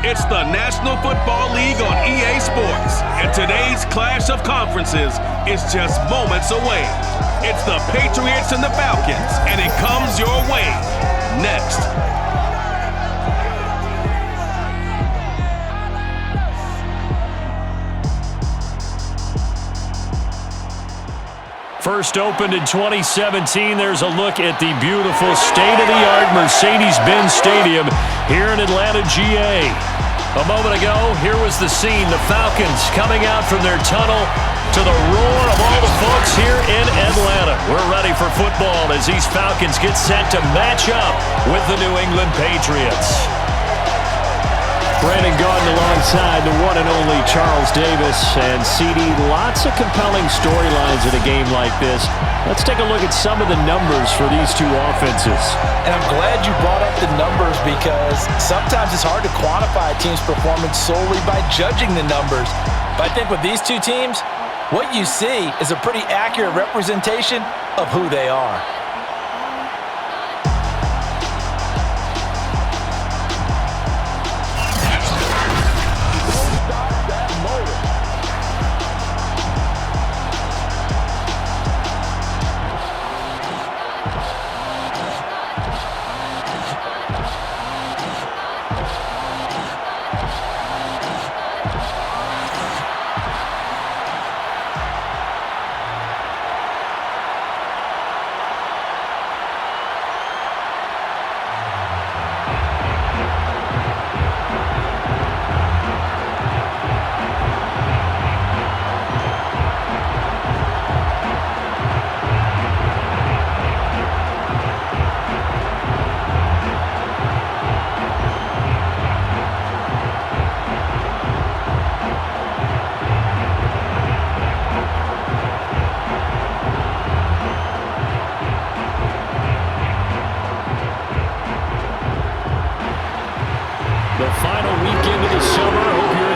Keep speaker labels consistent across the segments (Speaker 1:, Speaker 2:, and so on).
Speaker 1: It's the National Football League on EA Sports, and today's clash of conferences is just moments away. It's the Patriots and the Falcons, and it comes your way next.
Speaker 2: First opened in 2017, there's a look at the beautiful state-of-the-art Mercedes-Benz Stadium here in Atlanta, GA. A moment ago, here was the scene, the Falcons coming out from their tunnel to the roar of all the folks here in Atlanta. We're ready for football as these Falcons get set to match up with the New England Patriots. Brandon Gaudin alongside the one and only Charles Davis. And CD, lots of compelling storylines in a game like this. Let's take a look at some of the numbers for these two offenses.
Speaker 3: And I'm glad you brought up the numbers because sometimes it's hard to quantify a team's performance solely by judging the numbers. But I think with these two teams, what you see is a pretty accurate representation of who they are.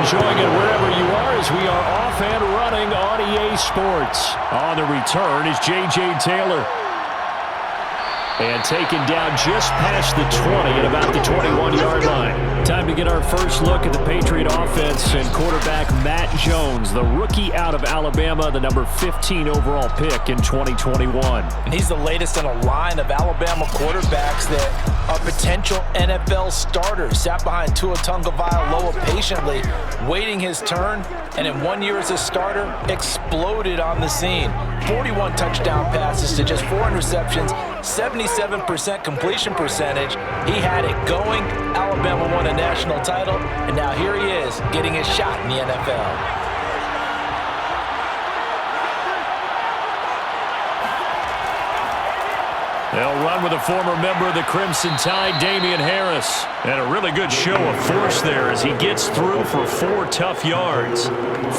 Speaker 2: Enjoying it wherever you are as we are off and running on EA Sports. On the return is J.J. Taylor. And taken down just past the 20 at about the 21-yard line. Time to get our first look at the Patriot offense and quarterback Matt Jones, the rookie out of Alabama, the number 15 overall pick in 2021.
Speaker 3: And he's the latest in a line of Alabama quarterbacks that are potential NFL starters. Sat behind Tua Tagovailoa patiently, waiting his turn, and in 1 year as a starter, exploded on the scene. 41 touchdown passes to just 4 interceptions, 77% completion percentage. He had it going. Alabama won a national title, and now here he is getting his shot in the NFL.
Speaker 2: They'll run with a former member of the Crimson Tide, Damian Harris. And a really good show of force there as he gets through for 4 tough yards.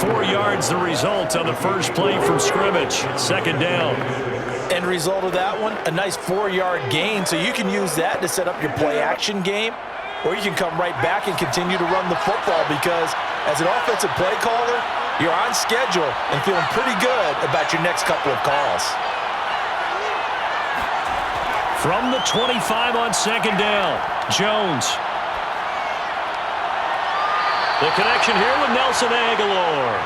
Speaker 2: 4 yards the result on the first play from scrimmage. Second down.
Speaker 3: End result of that one, a nice 4-yard gain, so you can use that to set up your play-action game, or you can come right back and continue to run the football because as an offensive play caller, you're on schedule and feeling pretty good about your next couple of calls.
Speaker 2: From the 25 on second down, Jones. The connection here with Nelson Aguilar.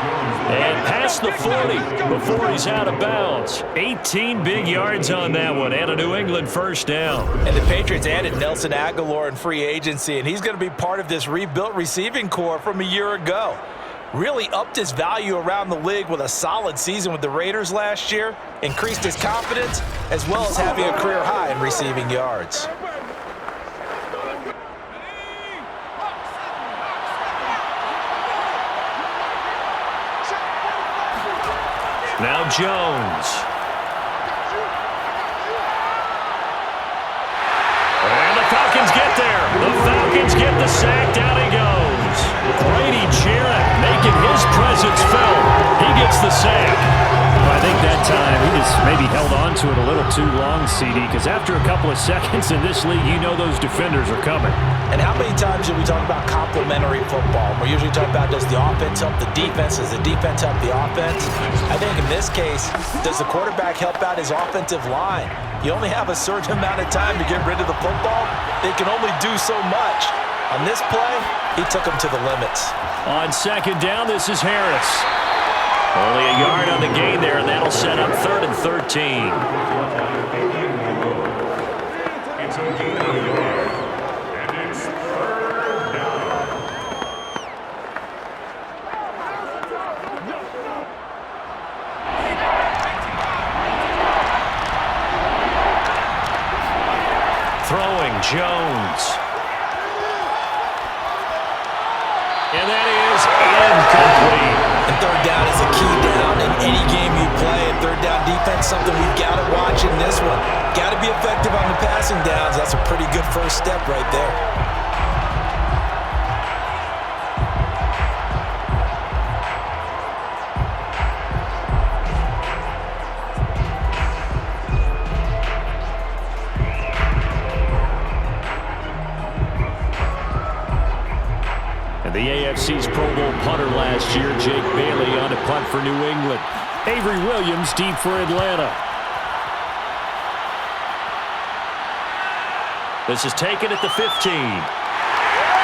Speaker 2: And past the 40 before he's out of bounds. 18 big yards on that one and a New England first down.
Speaker 3: And the Patriots added Nelson Aguilar in free agency, and he's going to be part of this rebuilt receiving corps from a year ago. Really upped his value around the league with a solid season with the Raiders last year, increased his confidence, as well as having a career high in receiving yards.
Speaker 2: Now Jones. And the Falcons get there. The Falcons get the sack. Down he goes. Brady cheering, making his presence felt. He gets the sack. I think that time he just maybe held on to it a little too long, CD, because after a couple of seconds in this league, you know those defenders are coming.
Speaker 3: And how many times do we talk about complementary football? We're usually talking about, does the offense help the defense? Does the defense help the offense? I think in this case, does the quarterback help out his offensive line? You only have a certain amount of time to get rid of the football. They can only do so much. On this play, he took him to the limits.
Speaker 2: On second down, this is Harris. Only a yard on the gain there, and that'll set up 3rd and 13. Throwing, Jones. And that is incomplete.
Speaker 3: And third down is a key down in any game you play. And third down defense, something we've got to watch in this one. Got to be effective on the passing downs. That's a pretty good first step right there.
Speaker 2: The AFC's Pro Bowl punter last year, Jake Bailey, on a punt for New England. Avery Williams deep for Atlanta. This is taken at the 15.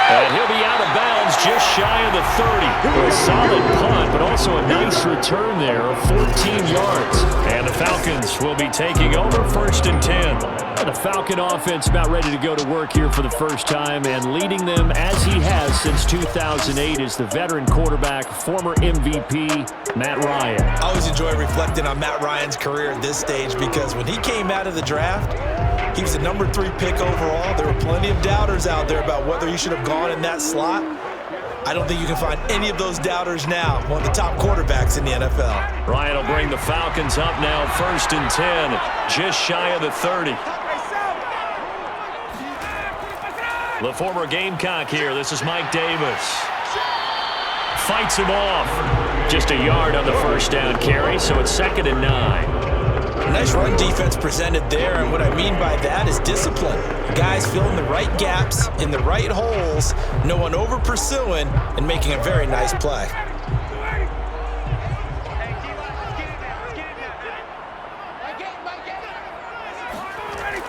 Speaker 2: And he'll be out of bounds just shy of the 30. A solid punt, but also a nice return there of 14 yards. And the Falcons will be taking over 1st and 10. The Falcon offense about ready to go to work here for the first time, and leading them as he has since 2008 is the veteran quarterback, former MVP, Matt Ryan.
Speaker 3: I always enjoy reflecting on Matt Ryan's career at this stage because when he came out of the draft, he was the number 3 pick overall. There were plenty of doubters out there about whether he should have gone in that slot. I don't think you can find any of those doubters now. One of the top quarterbacks in the NFL.
Speaker 2: Ryan will bring the Falcons up now 1st and 10, just shy of the 30. The former Gamecock here. This is Mike Davis. Fights him off. Just a yard on the first down carry, so it's 2nd and 9.
Speaker 3: Nice run defense presented there, and what I mean by that is discipline. Guys filling the right gaps in the right holes, no one over pursuing, and making a very nice play.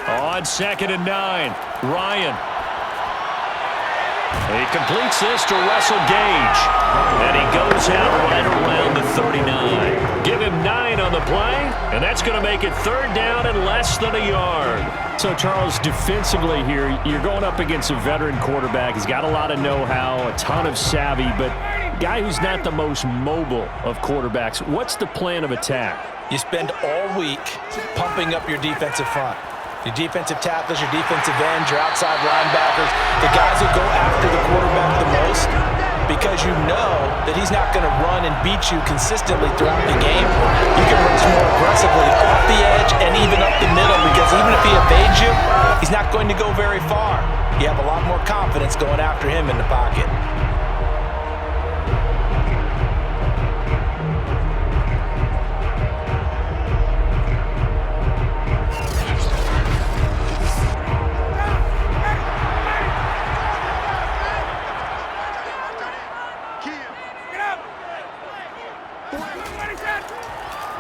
Speaker 2: On 2nd and 9, Ryan. He completes this to Russell Gage, and he goes out right around the 39. Give him 9 on the play, and that's going to make it 3rd down and less than a yard. So, Charles, defensively here, you're going up against a veteran quarterback. He's got a lot of know-how, a ton of savvy, but a guy who's not the most mobile of quarterbacks. What's the plan of attack?
Speaker 3: You spend all week pumping up your defensive front. Your defensive tackles, your defensive ends, your outside linebackers, the guys who go after the quarterback the most, because you know that he's not going to run and beat you consistently throughout the game. You can rush more aggressively off the edge and even up the middle, because even if he evades you, he's not going to go very far. You have a lot more confidence going after him in the pocket.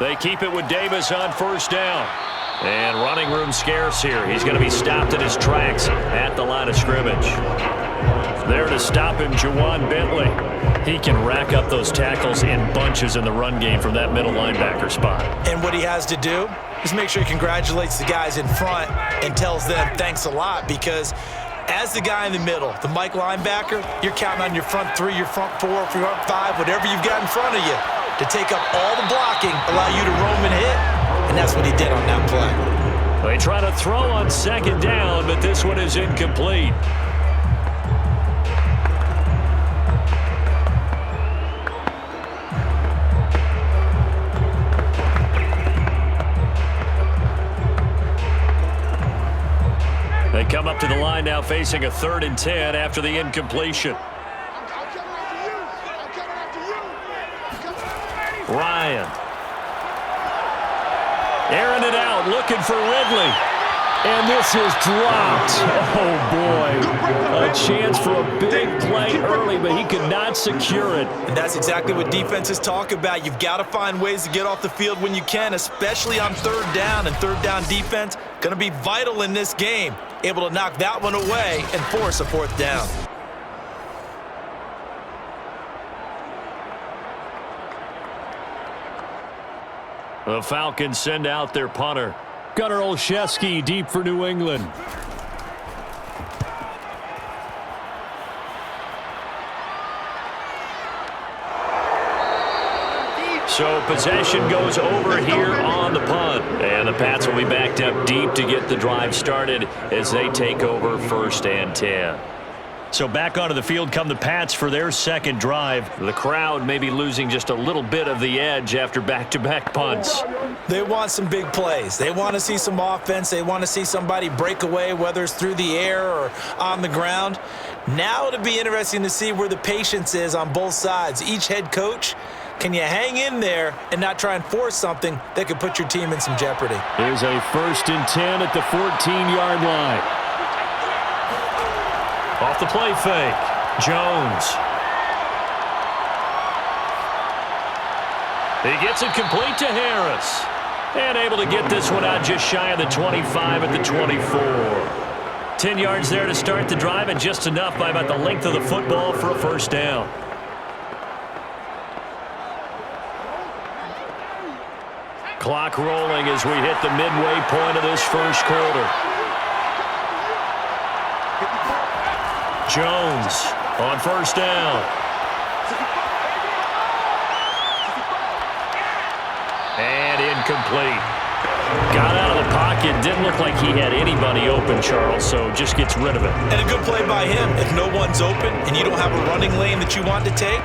Speaker 2: They keep it with Davis on 1st down. And running room scarce here. He's going to be stopped in his tracks at the line of scrimmage. There to stop him, Juwan Bentley. He can rack up those tackles in bunches in the run game from that middle linebacker spot.
Speaker 3: And what he has to do is make sure he congratulates the guys in front and tells them thanks a lot, because as the guy in the middle, the Mike linebacker, you're counting on your front 3, your front 4, front 5, whatever you've got in front of you to take up all the blocking, allow you to roam and hit, and that's what he did on that play.
Speaker 2: They try to throw on 2nd down, but this one is incomplete. They come up to the line now facing a 3rd and 10 after the incompletion. Ryan. Airing it out, looking for Ridley. And this is dropped. Oh, boy. A chance for a big play early, but he could not secure it.
Speaker 3: And that's exactly what defenses talk about. You've got to find ways to get off the field when you can, especially on 3rd down. And 3rd down defense going to be vital in this game. Able to knock that one away and force a 4th down.
Speaker 2: The Falcons send out their punter. Gunnar Olszewski deep for New England. So possession goes over here on the punt. And the Pats will be backed up deep to get the drive started as they take over 1st and 10. So back onto the field come the Pats for their second drive. The crowd may be losing just a little bit of the edge after back-to-back punts.
Speaker 3: They want some big plays. They want to see some offense. They want to see somebody break away, whether it's through the air or on the ground. Now it'll be interesting to see where the patience is on both sides. Each head coach, can you hang in there and not try and force something that could put your team in some jeopardy?
Speaker 2: There's a 1st and 10 at the 14-yard line. Off the play fake, Jones. He gets it complete to Harris. And able to get this one out just shy of the 25 at the 24. 10 yards there to start the drive, and just enough by about the length of the football for a 1st down. Clock rolling as we hit the midway point of this 1st quarter. Jones on 1st down. And incomplete. Got out of the pocket. Didn't look like he had anybody open, Charles, so just gets rid of it.
Speaker 3: And a good play by him. If no one's open and you don't have a running lane that you want to take,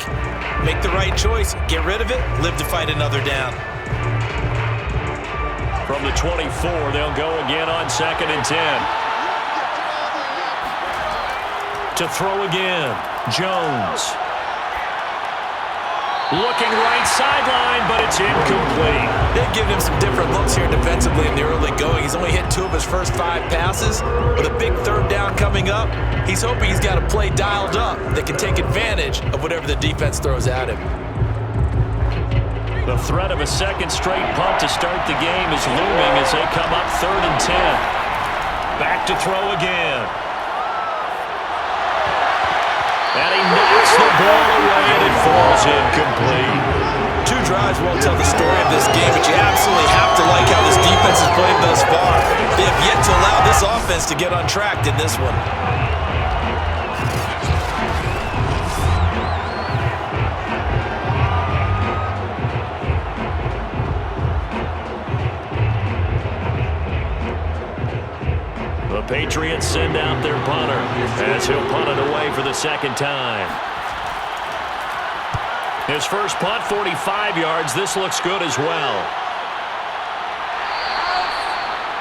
Speaker 3: make the right choice. Get rid of it. Live to fight another down.
Speaker 2: From the 24, they'll go again on 2nd and 10. To throw again, Jones. Looking right sideline, but it's incomplete.
Speaker 3: They've given him some different looks here defensively in the early going. He's only hit 2 of his first 5 passes. With a big 3rd down coming up, he's hoping he's got a play dialed up that can take advantage of whatever the defense throws at him.
Speaker 2: The threat of a 2nd straight punt to start the game is looming as they come up 3rd and 10. Back to throw again. And he knocks the ball away, and it falls incomplete.
Speaker 3: 2 drives won't tell the story of this game, but you absolutely have to like how this defense has played thus far. They have yet to allow this offense to get on track in this one.
Speaker 2: The Patriots send out their punter as he'll punt it away for the 2nd time. His first punt, 45 yards. This looks good as well.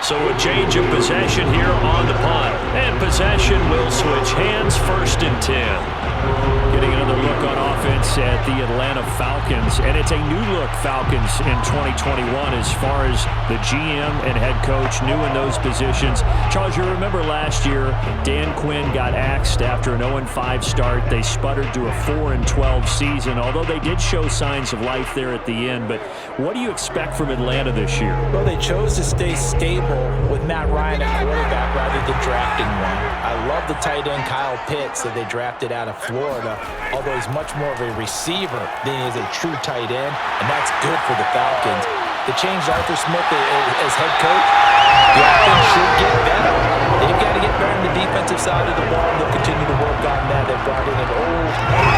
Speaker 2: So a change of possession here on the punt. And possession will switch hands, 1st and 10. Getting another look on offense at the Atlanta Falcons. And it's a new-look Falcons in 2021 as far as the GM and head coach new in those positions. Charles, you remember last year, Dan Quinn got axed after an 0-5 start. They sputtered to a 4-12 season, although they did show signs of life there at the end. But what do you expect from Atlanta this year?
Speaker 3: Well, they chose to stay stable with Matt Ryan at quarterback rather than drafting one. I love the tight end Kyle Pitts that they drafted out of Florida, although he's much more of a receiver than he is a true tight end, and that's good for the Falcons. They changed Arthur Smith as head coach. The offense should get better. They've got to get better on the defensive side of the ball. They'll continue to work on that. They brought in an old,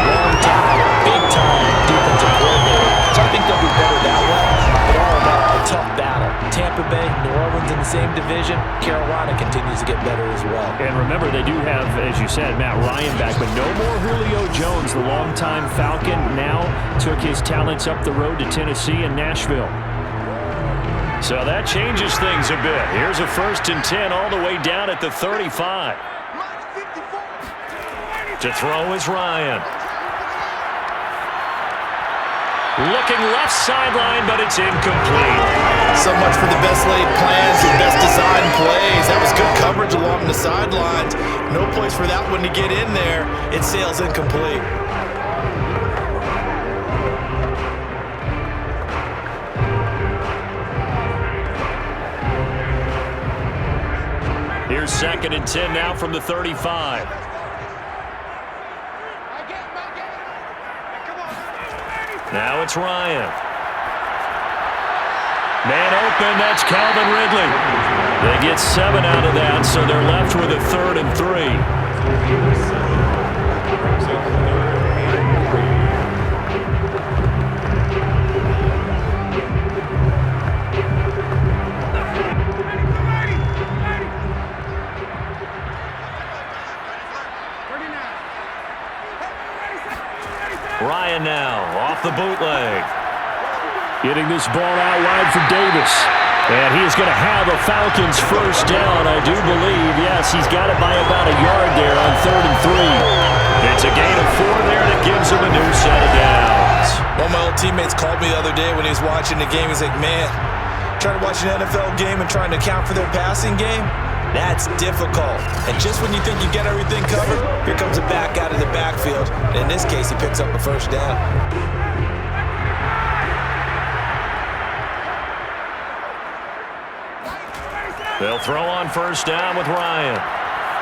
Speaker 3: long-time, big-time defensive coordinator. So I think they'll be better that way. But all in all, a tough battle. Tampa Bay, New Orleans in the same division. Carolina continues to get better as well.
Speaker 2: And remember, they do have, as you said, Matt Ryan back, but no more Julio Jones, the longtime Falcon, now took his talents up the road to Tennessee and Nashville. So that changes things a bit. Here's a 1st and 10 all the way down at the 35. To throw is Ryan. Looking left sideline, but it's incomplete.
Speaker 3: So much for the best laid plans and best designed plays. That was good coverage along the sidelines. No place for that one to get in there. It sails incomplete.
Speaker 2: Here's 2nd and 10 now from the 35. Now it's Ryan. Man open, that's Calvin Ridley. They get 7 out of that, so they're left with a 3rd and 3. Ryan now off the bootleg. Getting this ball out wide for Davis. And he is going to have a Falcons first down, I do believe. Yes, he's got it by about a yard there on 3rd and 3. It's a gain of 4 there that gives him a new set of downs.
Speaker 3: One of my old teammates called me the other day when he was watching the game. He's like, man, trying to watch an NFL game and trying to account for their passing game, that's difficult. And just when you think you get everything covered, here comes a back out of the backfield. And in this case, he picks up a first down.
Speaker 2: They'll throw on first down with Ryan.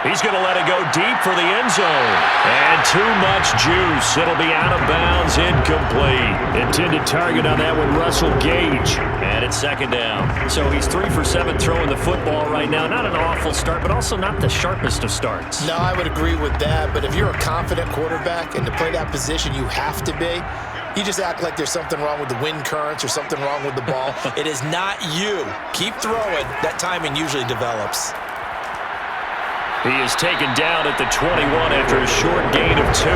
Speaker 2: He's going to let it go deep for the end zone. And too much juice. It'll be out of bounds, incomplete. Intended target on that one, Russell Gage. And it's 2nd down. So he's 3 for 7 throwing the football right now. Not an awful start, but also not the sharpest of starts.
Speaker 4: No, I would agree with that. But if you're a confident quarterback and to play that position, you have to be. You just act like there's something wrong with the wind currents or something wrong with the ball.
Speaker 3: It is not you. Keep throwing. That timing usually develops.
Speaker 2: He is taken down at the 21 after a short gain of 2.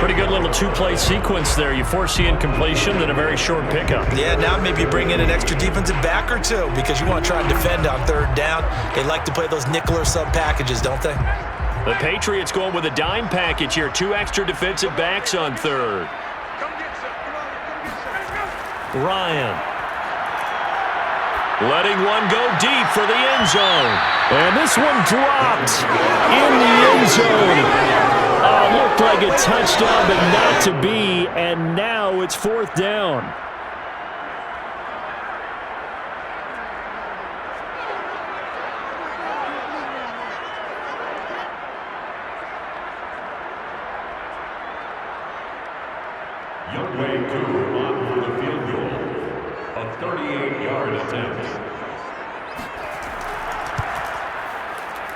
Speaker 2: Pretty good little 2-play sequence there. You force the incompletion, then a very short pickup.
Speaker 3: Yeah, now maybe you bring in an extra defensive back or 2 because you want to try and defend on 3rd down. They like to play those nickel or sub packages, don't they?
Speaker 2: The Patriots going with a dime package here. 2 extra defensive backs on 3rd. Ryan. Letting one go deep for the end zone. And this one dropped in the end zone. Looked like a touchdown, but not to be. And now it's 4th down.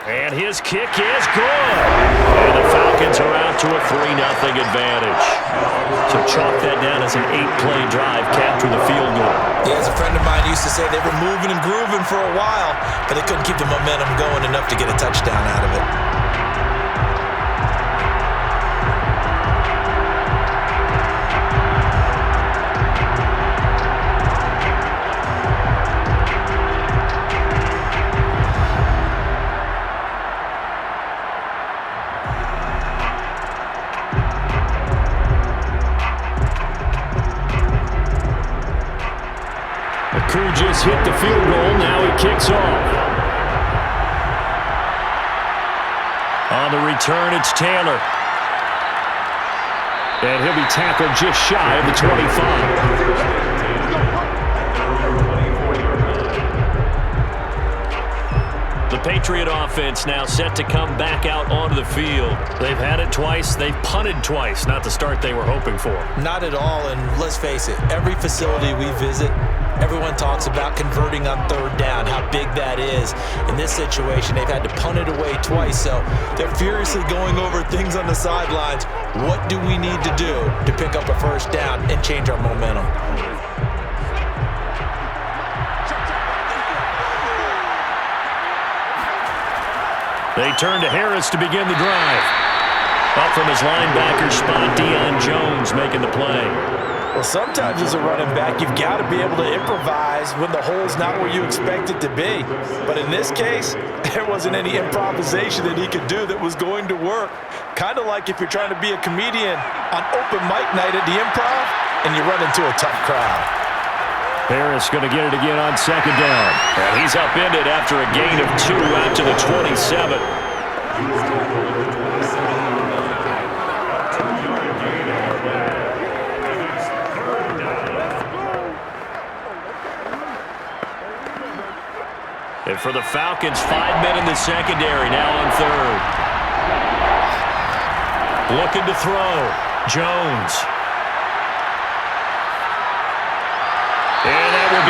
Speaker 2: And his kick is good. And the Falcons are out to a 3-0 advantage. So chalk that down as an 8-play drive, capture the field goal.
Speaker 3: Yeah, as a friend of mine used to say, they were moving and grooving for a while, but they couldn't keep the momentum going enough to get a touchdown out of it.
Speaker 2: Just hit the field goal. Now he kicks off. On the return, it's Taylor. And he'll be tackled just shy of the 25. The Patriot offense now set to come back out onto the field. They've had it twice. They've punted twice. Not the start they were hoping for.
Speaker 3: Not at all, and let's face it, every facility we visit, everyone talks about converting on 3rd down, how big that is. In this situation, they've had to punt it away twice, so they're furiously going over things on the sidelines. What do we need to do to pick up a first down and change our momentum?
Speaker 2: They turn to Harris to begin the drive. Up from his linebacker spot, Deion Jones making the play.
Speaker 3: Well, sometimes as a running back, you've got to be able to improvise when the hole's not where you expect it to be. But in this case, there wasn't any improvisation that he could do that was going to work. Kind of like if you're trying to be a comedian on open mic night at the Improv and you run into a tough crowd.
Speaker 2: Harris going to get it again on 2nd down. And he's upended after a gain of 2 out to the 27. And for the Falcons, 5 men in the secondary, now on 3rd. Looking to throw. Jones. And that will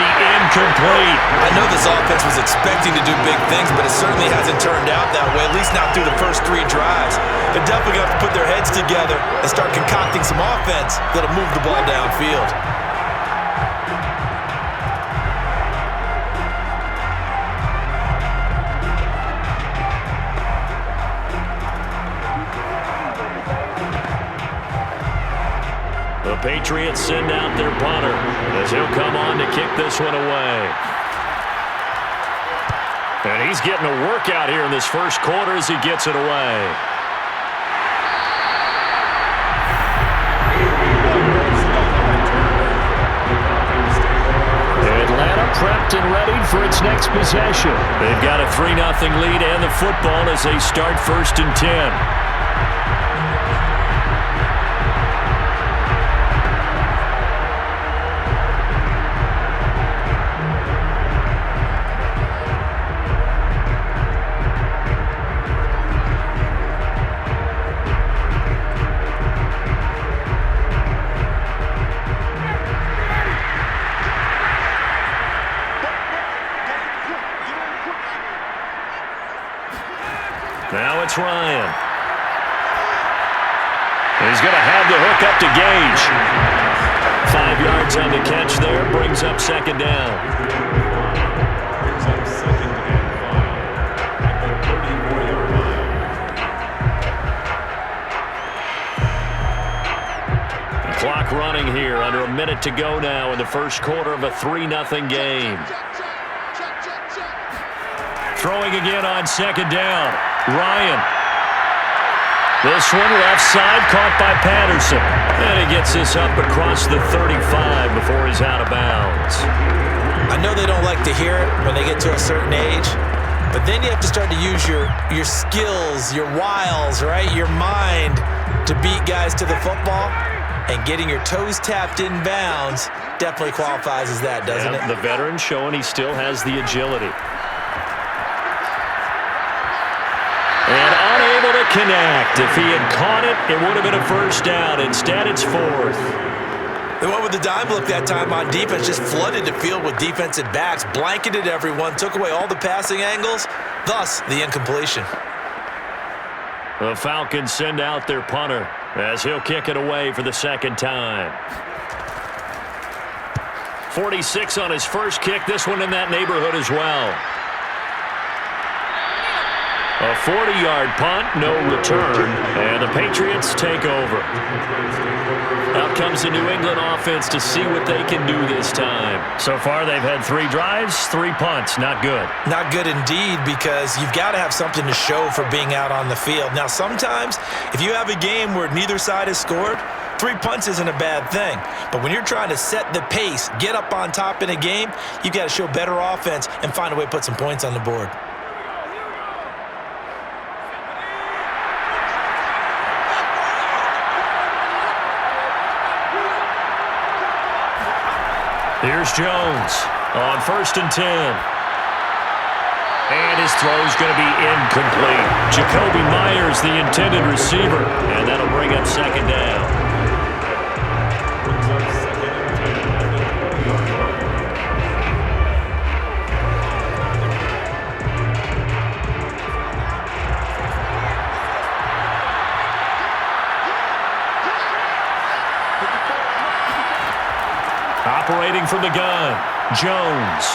Speaker 2: incomplete.
Speaker 3: I know this offense was expecting to do big things, but it certainly hasn't turned out that way, at least not through the first 3 drives. They're definitely going to have to put their heads together and start concocting some offense that'll move the ball downfield.
Speaker 2: The Patriots send out their punter as he'll come on to kick this one away. And he's getting a workout here in this first quarter as he gets it away. Atlanta prepped and ready for its next possession. They've got a 3-0 lead and the football as they start 1st and 10. Now it's Ryan. He's going to have the hook up to Gage. 5 yards on the catch there. Brings up 2nd down. The clock running here. Under a minute to go now in the first quarter of a 3-0 game. Throwing again on 2nd down. Ryan. This one left side caught by Patterson. And he gets this up across the 35 before he's out of bounds.
Speaker 3: I know they don't like to hear it when they get to a certain age, but then you have to start to use your skills, your wiles, right? Your mind to beat guys to the football. And getting your toes tapped in bounds definitely qualifies as that, doesn't it?
Speaker 2: The veteran showing he still has the agility. And unable to connect. If he had caught it, it would have been a 1st down. Instead, it's 4th.
Speaker 3: They went with the dime look that time on defense, just flooded the field with defensive backs, blanketed everyone, took away all the passing angles, thus the incompletion.
Speaker 2: The Falcons send out their punter as he'll kick it away for the 2nd time. 46 on his first kick. This one in that neighborhood as well. A 40-yard punt, no return, and the Patriots take over. Out comes the New England offense to see what they can do this time. So far, they've had 3 drives, 3 punts. Not good.
Speaker 3: Not good indeed, because you've got to have something to show for being out on the field. Now, sometimes, if you have a game where neither side has scored, 3 punts isn't a bad thing. But when you're trying to set the pace, get up on top in a game, you've got to show better offense and find a way to put some points on the board.
Speaker 2: Here's Jones on 1st and 10. And his throw's going to be incomplete. Jacoby Myers, the intended receiver, and that'll bring up 2nd down. Operating from the gun, Jones.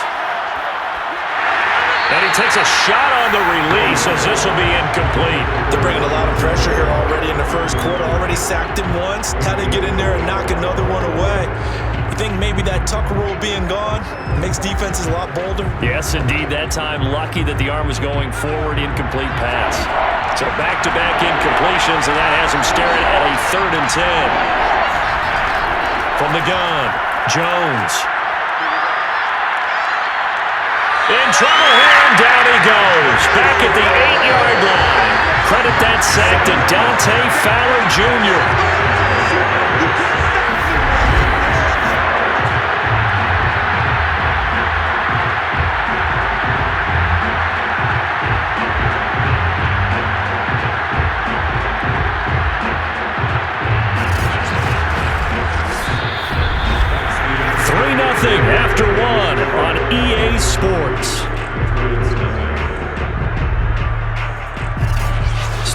Speaker 2: And he takes a shot on the release as this will be incomplete.
Speaker 3: They're bringing a lot of pressure here already in the first quarter. Already sacked him once. How to get in there and knock another one away. You think maybe that Tucker rule being gone makes defenses a lot bolder?
Speaker 2: Yes, indeed. That time, lucky that the arm was going forward, incomplete pass. So back-to-back incompletions, and that has him staring at a 3rd and 10. From the gun, Jones. In trouble here, and down he goes. Back at the 8-yard line. Credit that sack to Dante Fowler Jr. After 1 on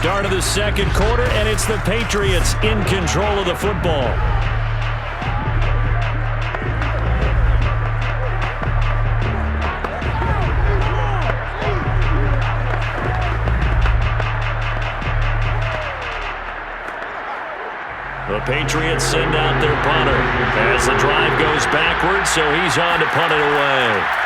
Speaker 2: Start of the second quarter, and it's the Patriots in control of the football. The Patriots send out their punter as the drive goes backwards, so he's on to punt it away.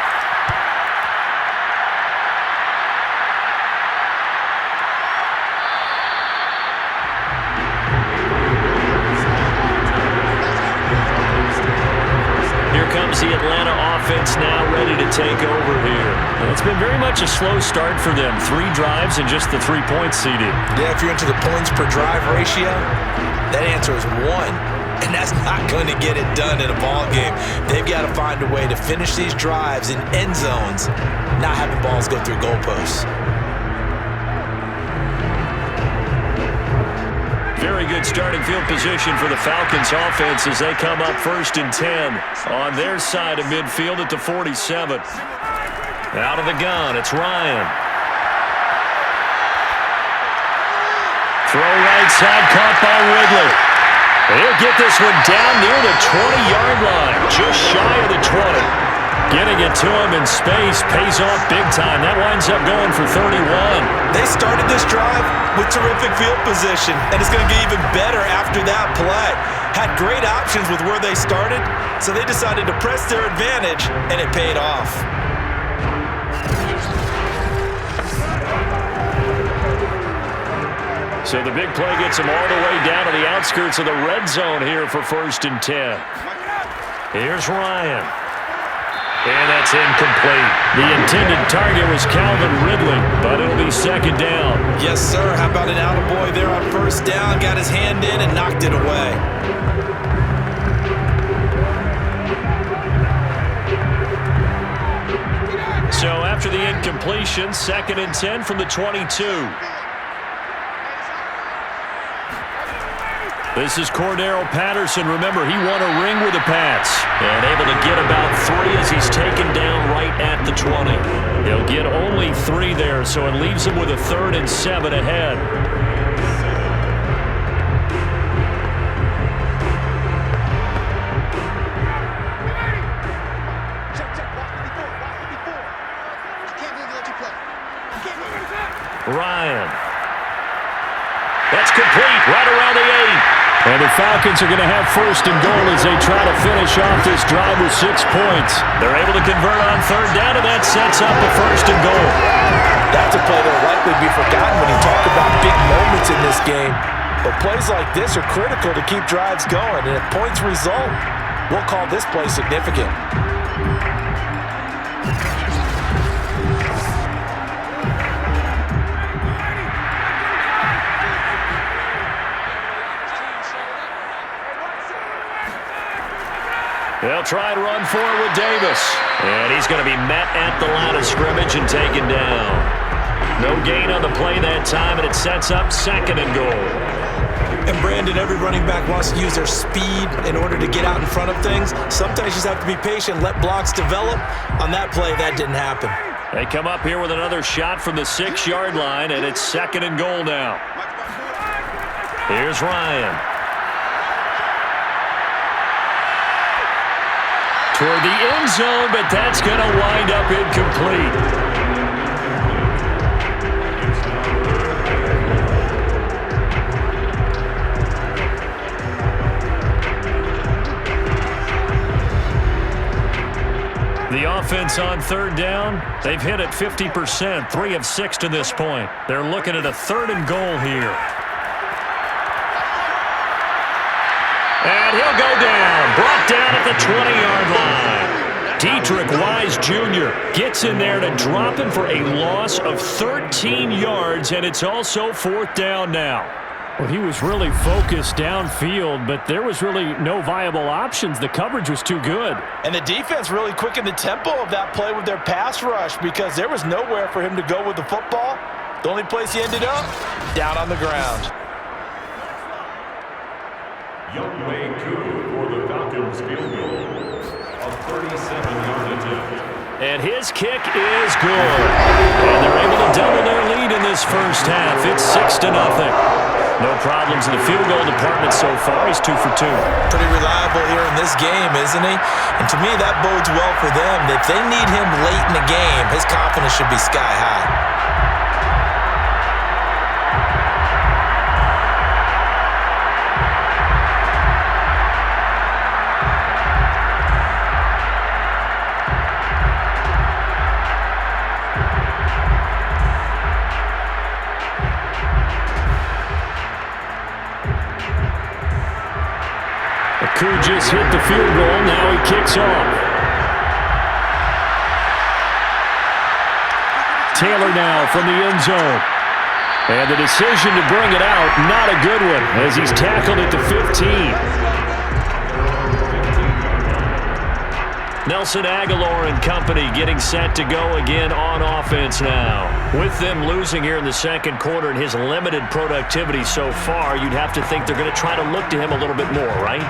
Speaker 2: Here comes the Atlanta offense now ready to take over here. And it's been very much a slow start for them. 3 drives and just the 3-point seeding.
Speaker 3: Yeah, if you're into the points per drive ratio, that answer is 1, and that's not going to get it done in a ball game. They've got to find a way to finish these drives in end zones, not having balls go through goalposts.
Speaker 2: Very good starting field position for the Falcons offense as they come up 1st and 10 on their side of midfield at the 47. Out of the gun, it's Ryan. Throw right side, caught by Ridley. He'll get this one down near the 20-yard line, just shy of the 20. Getting it to him in space pays off big time. That winds up going for 31.
Speaker 3: They started this drive with terrific field position, and it's going to get even better after that play. Had great options with where they started, so they decided to press their advantage, and it paid off.
Speaker 2: So the big play gets him all the way down to the outskirts of the red zone here for 1st and 10. Here's Ryan. And that's incomplete. The intended target was Calvin Ridley, but it'll be 2nd down.
Speaker 3: Yes, sir. How about an attaboy there on 1st down? Got his hand in and knocked it away.
Speaker 2: So after the incompletion, 2nd and 10 from the 22. This is Cordero Patterson. Remember, he won a ring with the Pats. And able to get about 3 as he's taken down right at the 20. He'll get only 3 there, so it leaves him with a 3rd and 7 ahead. Ryan. That's complete right around the 8. And the Falcons are going to have 1st and goal as they try to finish off this drive with 6 points. They're able to convert on 3rd down, and that sets up a 1st and goal.
Speaker 3: That's a play that will likely be forgotten when you talk about big moments in this game. But plays like this are critical to keep drives going, and if points result, we'll call this play significant.
Speaker 2: They'll try and run forward with Davis. And he's going to be met at the line of scrimmage and taken down. No gain on the play that time, and it sets up 2nd and goal.
Speaker 3: And Brandon, every running back wants to use their speed in order to get out in front of things. Sometimes you just have to be patient, let blocks develop. On that play, that didn't happen.
Speaker 2: They come up here with another shot from the 6-yard line, and it's 2nd and goal now. Here's Ryan. Toward the end zone, but that's going to wind up incomplete. The offense on 3rd down, they've hit it 50%, 3 of 6 to this point. They're looking at a 3rd and goal here. And he'll go down, brought down at the 20-yard line. Dietrich Wise Jr. gets in there to drop him for a loss of 13 yards, and it's also 4th down now. Well, he was really focused downfield, but there was really no viable options. The coverage was too good.
Speaker 3: And the defense really quickened the tempo of that play with their pass rush because there was nowhere for him to go with the football. The only place he ended up, down on the ground.
Speaker 5: Young Wei Koo for the Falcons field goal. A 37-yard attempt.
Speaker 2: And his kick is good. And they're able to double their lead in this this first half. It's 6-0. No problems in the field goal department so far. He's 2 for 2.
Speaker 3: Pretty reliable here in this game, isn't he? And to me, that bodes well for them. If they need him late in the game, his confidence should be sky high.
Speaker 2: Just hit the field goal. Now he kicks off. Taylor now from the end zone. And the decision to bring it out, not a good one, as he's tackled at the 15. Nelson Aguilar and company getting set to go again on offense now. With them losing here in the second quarter and his limited productivity so far, you'd have to think they're going to try to look to him a little bit more, right?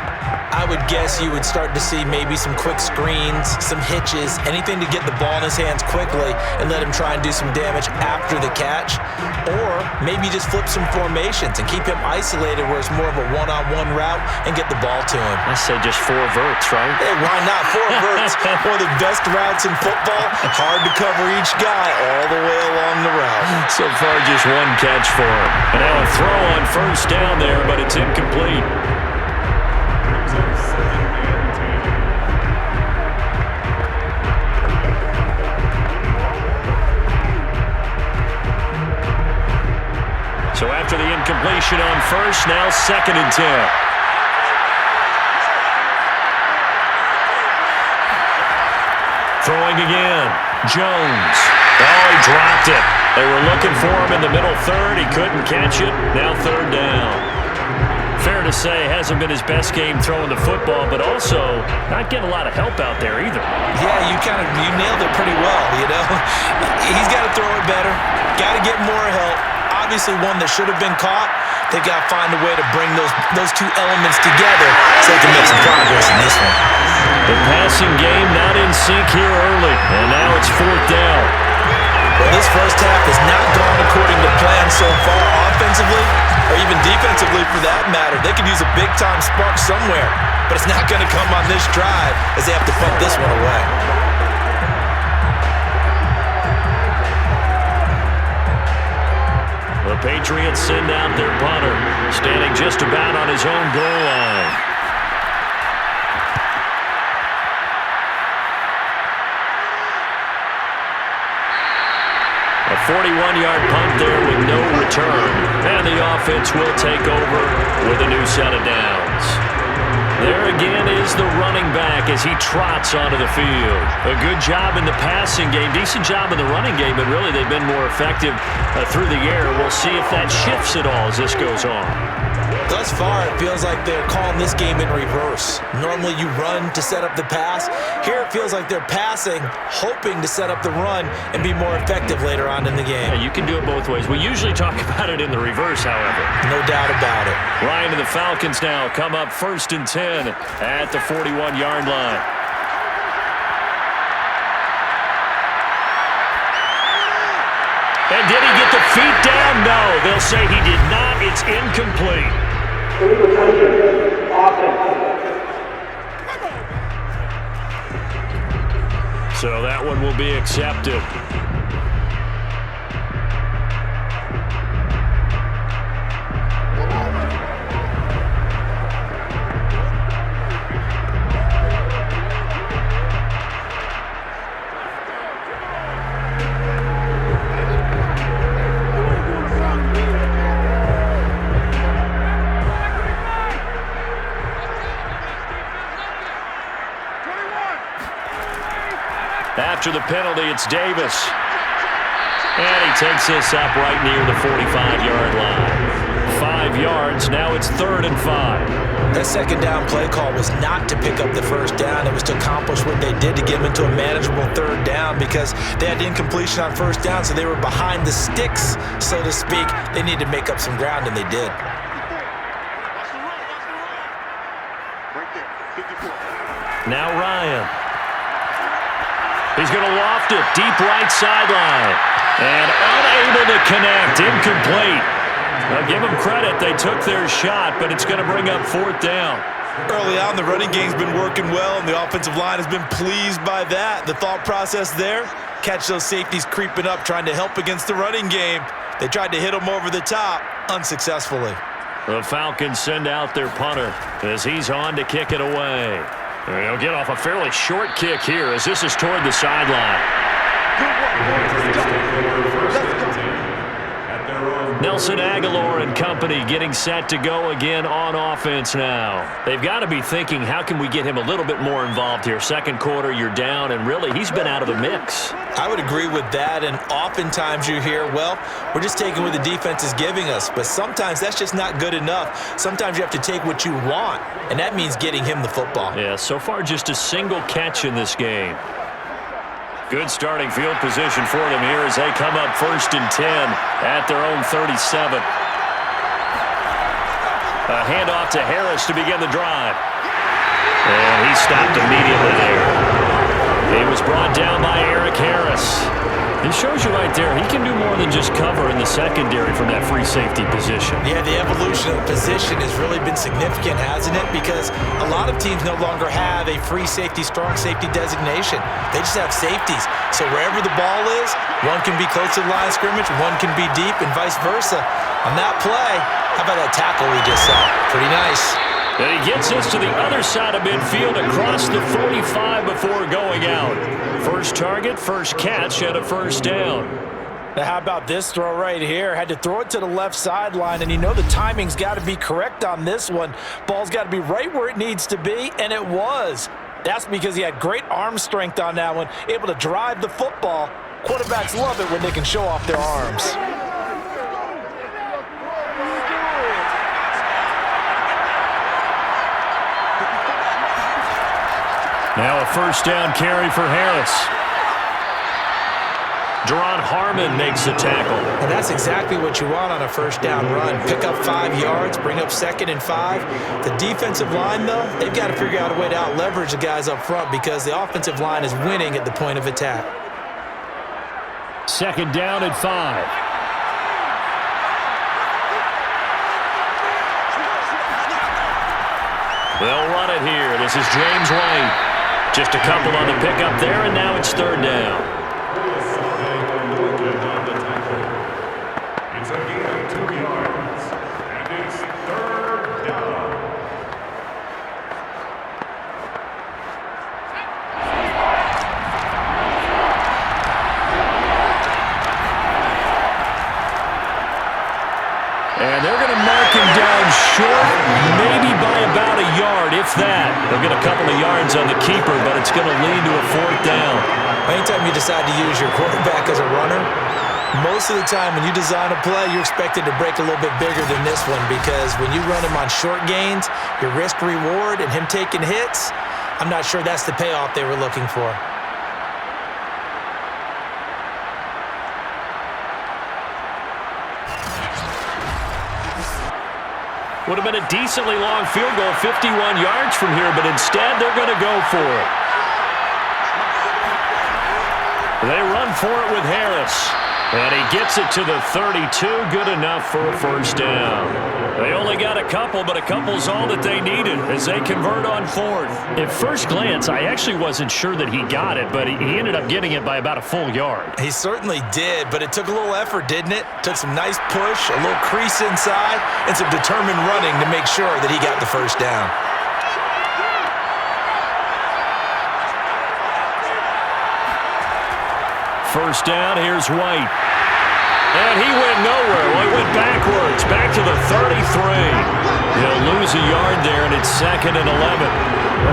Speaker 3: I would guess you would start to see maybe some quick screens, some hitches, anything to get the ball in his hands quickly and let him try and do some damage after the catch. Or maybe just flip some formations and keep him isolated where it's more of a one-on-one route and get the ball to him.
Speaker 2: I say just 4 verts, right?
Speaker 3: Hey, why not? 4 verts. One of the best routes in football. Hard to cover each guy all the way along the route.
Speaker 2: So far, just 1 catch for him. And now a throw on first down there, but it's incomplete. So after the incompletion on first, now 2nd and 10. Throwing again. Jones. Oh, he dropped it. They were looking for him in the middle third. He couldn't catch it. Now 3rd down. Fair to say, hasn't been his best game throwing the football, but also not getting a lot of help out there either.
Speaker 3: Yeah, you nailed it pretty well, you know. He's got to throw it better. Got to get more help. Obviously one that should have been caught. They've got to find a way to bring those 2 elements together so they can make some progress in this one.
Speaker 2: The passing game not in sync here early, and now it's 4th down.
Speaker 3: Well, this first half has not gone according to plan so far offensively, or even defensively for that matter. They could use a big-time spark somewhere, but it's not going to come on this drive as they have to punt this one away.
Speaker 2: The Patriots send out their punter, standing just about on his own goal line. A 41-yard punt there with no return. And the offense will take over with a new set of downs. There again is the running back as he trots onto the field. A good job in the passing game, decent job in the running game, but really they've been more effective through the air. We'll see if that shifts at all as this goes on.
Speaker 3: Thus far, it feels like they're calling this game in reverse. Normally you run to set up the pass. Here it feels like they're passing, hoping to set up the run and be more effective later on in the game.
Speaker 2: Yeah, you can do it both ways. We usually talk about it in the reverse, however.
Speaker 3: No doubt about it.
Speaker 2: Ryan and the Falcons now come up 1st and 10 at the 41-yard line. And did he get the feet down? No, they'll say he did not. It's incomplete. So that one will be accepted. After the penalty, it's Davis. And he takes this up right near the 45-yard line. 5 yards, now it's 3rd and 5.
Speaker 3: That second down play call was not to pick up the first down. It was to accomplish what they did to get them into a manageable 3rd down because they had incompletion on first down, so they were behind the sticks, so to speak. They needed to make up some ground, and they did.
Speaker 2: Now Ryan. He's going to loft it deep right sideline. And unable to connect. Incomplete. Now give them credit. They took their shot, but it's going to bring up 4th down.
Speaker 6: Early on, the running game's been working well, and the offensive line has been pleased by that. The thought process there, catch those safeties creeping up, trying to help against the running game. They tried to hit them over the top, unsuccessfully.
Speaker 2: The Falcons send out their punter as he's on to kick it away. He'll get off a fairly short kick here as this is toward the sideline. Nelson Aguilar and company getting set to go again on offense now. They've got to be thinking, how can we get him a little bit more involved here? Second quarter, you're down, and really, he's been out of the mix.
Speaker 3: I would agree with that, and oftentimes you hear, well, we're just taking what the defense is giving us, but sometimes that's just not good enough. Sometimes you have to take what you want, and that means getting him the football.
Speaker 2: Yeah, so far just a single catch in this game. Good starting field position for them here as they come up 1st and 10 at their own 37. A handoff to Harris to begin the drive. And he stopped immediately there. He was brought down by Eric Harris. It shows you right there, he can do more than just cover in the secondary from that free safety position.
Speaker 3: Yeah, the evolution of the position has really been significant, hasn't it? Because a lot of teams no longer have a free safety, strong safety designation. They just have safeties. So wherever the ball is, one can be close to the line of scrimmage, one can be deep, and vice versa. On that play, how about that tackle we just saw? Pretty nice.
Speaker 2: And he gets us to the other side of midfield across the 45 before going out. First target, first catch, and a 1st down.
Speaker 3: Now how about this throw right here? Had to throw it to the left sideline, and you know the timing's got to be correct on this one. Ball's got to be right where it needs to be, and it was. That's because he had great arm strength on that one, able to drive the football. Quarterbacks love it when they can show off their arms.
Speaker 2: Now a 1st down carry for Harris. Deron Harmon makes the tackle.
Speaker 3: And that's exactly what you want on a 1st down run. Pick up 5 yards, bring up 2nd and 5. The defensive line, though, they've got to figure out a way to out-leverage the guys up front because the offensive line is winning at the point of attack.
Speaker 2: 2nd down and 5. They'll run it here. This is James White. Just a couple on the pickup there, and now it's 3rd down.
Speaker 5: It's a gain of 2 yards, and it's 3rd down.
Speaker 2: And they're going to mark him down short, maybe by about a yard, if that. They'll get a couple of yards on the keeper, but it's going to lead to a 4th down.
Speaker 3: Anytime you decide to use your quarterback as a runner, most of the time when you design a play, you're expected to break a little bit bigger than this one because when you run him on short gains, your risk-reward and him taking hits, I'm not sure that's the payoff they were looking for.
Speaker 2: Would have been a decently long field goal, 51 yards from here, but instead they're going to go for it. They run for it with Harris. And he gets it to the 32, good enough for a 1st down. They only got a couple, but a couple's all that they needed as they convert on 4th. At first glance, I actually wasn't sure that he got it, but he ended up getting it by about a full yard.
Speaker 3: He certainly did, but it took a little effort, didn't it? Took some nice push, a little crease inside, and some determined running to make sure that he got the 1st down.
Speaker 2: First down, here's White. And he went nowhere. Well, he went backwards, back to the 33. He'll lose a yard there, and it's 2nd and 11.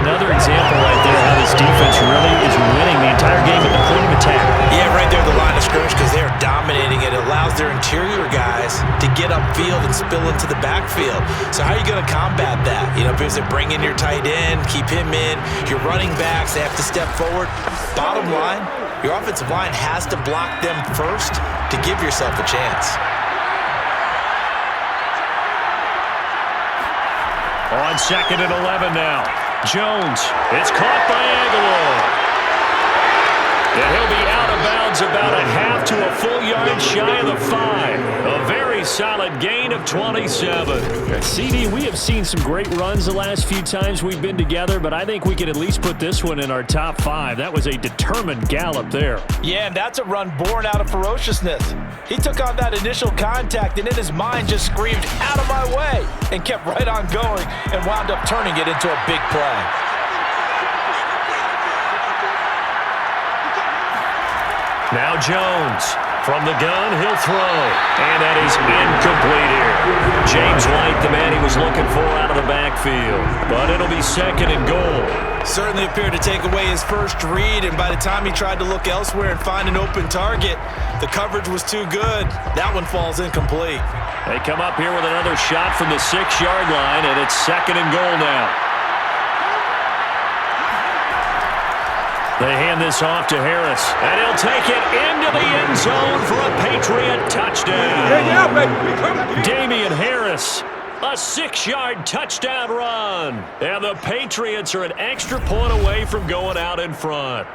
Speaker 2: Another example right there how this defense really is winning the entire game at the point of attack.
Speaker 3: Yeah, right there at the line of scrimmage because they are dominating it. It allows their interior guys to get upfield and spill into the backfield. So how are you going to combat that? You know, because they bring in your tight end, keep him in. Your running backs, they have to step forward. Bottom line, your offensive line has to block them first to give yourself a chance.
Speaker 2: On 2nd and 11 now. Jones, it's caught by Aguilar. And he'll be out of bounds about a half to a full yard shy of the 5. A very solid gain of 27.
Speaker 7: CD, we have seen some great runs the last few times we've been together, but I think we can at least put this one in our top 5. That was a determined gallop there.
Speaker 3: Yeah, and that's a run born out of ferociousness. He took on that initial contact and in his mind just screamed, "Out of my way," and kept right on going and wound up turning it into a big play.
Speaker 2: Now Jones. From the gun, he'll throw. And that is incomplete here. James White, the man he was looking for out of the backfield. But it'll be 2nd and goal.
Speaker 6: Certainly appeared to take away his first read, and by the time he tried to look elsewhere and find an open target, the coverage was too good. That one falls incomplete.
Speaker 2: They come up here with another shot from the 6-yard line, and it's 2nd and goal now. They hand this off to Harris, and he'll take it into the end zone for a Patriot touchdown. Damian Harris, a 6-yard touchdown run. And the Patriots are an extra point away from going out in front.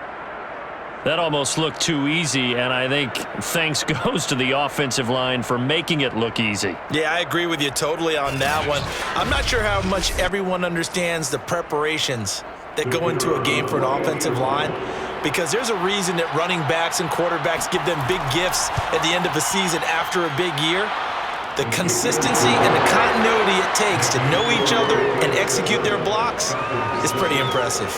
Speaker 2: That almost looked too easy, and I think thanks goes to the offensive line for making it look easy.
Speaker 6: Yeah, I agree with you totally on that one. I'm not sure how much everyone understands the preparations that go into a game for an offensive line, because there's a reason that running backs and quarterbacks give them big gifts at the end of the season after a big year. The consistency and the continuity it takes to know each other and execute their blocks is pretty impressive.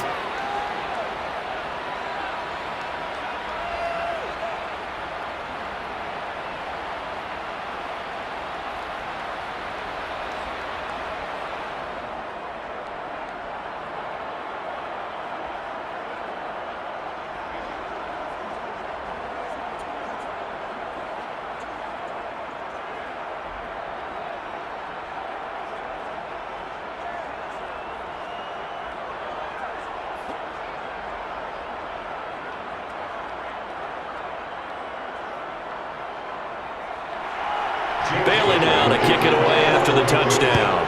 Speaker 2: Bailey now to kick it away after the touchdown.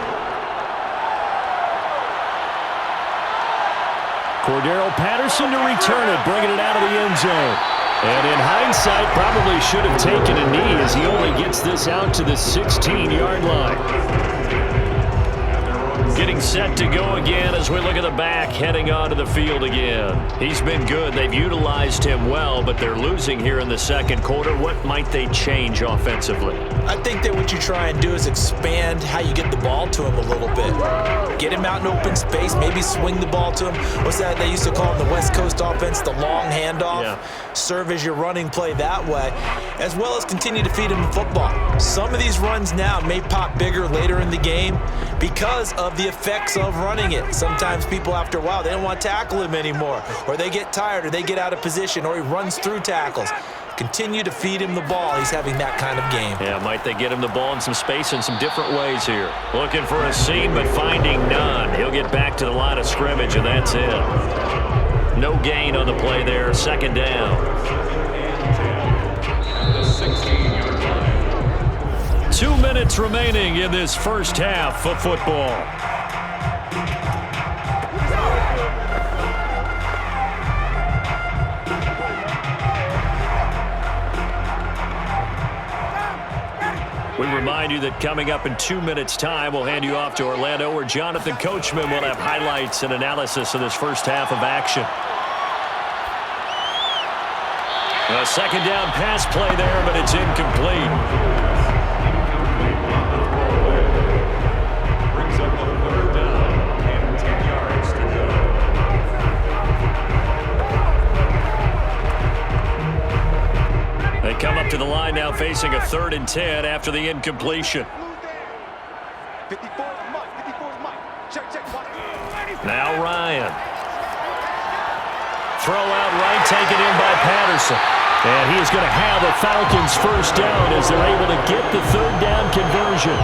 Speaker 7: Cordero Patterson to return it, bringing it out of the end zone. And in hindsight, probably should have taken a knee as he only gets this out to the 16-yard line. Getting set to go again as we look at the back heading onto the field again. He's been good. They've utilized him well, but they're losing here in the second quarter. What might they change offensively?
Speaker 6: I think that what you try and do is expand how you get the ball to him a little bit. Get him out in open space, maybe swing the ball to him. What's that they used to call in the West Coast offense, the long handoff? Yeah. Serve as your running play that way, as well as continue to feed him the football. Some of these runs now may pop bigger later in the game because of the effects of running it. Sometimes people, after a while, they don't want to tackle him anymore, or they get tired, or they get out of position, or he runs through tackles. Continue to feed him the ball. He's having that kind of game.
Speaker 2: Yeah, might they get him the ball in some space in some different ways here. Looking for a seam, but finding none. He'll get back to the line of scrimmage, and that's it. No gain on the play there. Second down. 2 minutes remaining in this first half of football. We remind you that coming up in 2 minutes' time, we'll hand you off to Orlando, where Jonathan Coachman will have highlights and analysis of this first half of action. A second down pass play there, but it's incomplete.
Speaker 5: Brings up the 3rd down and 10 yards to go.
Speaker 2: They come up to the line now facing a 3rd and 10 after the incompletion. Now Ryan. Throw out right, taken in by Patterson. And he is going to have a Falcons first down as they're able to get the 3rd down conversion.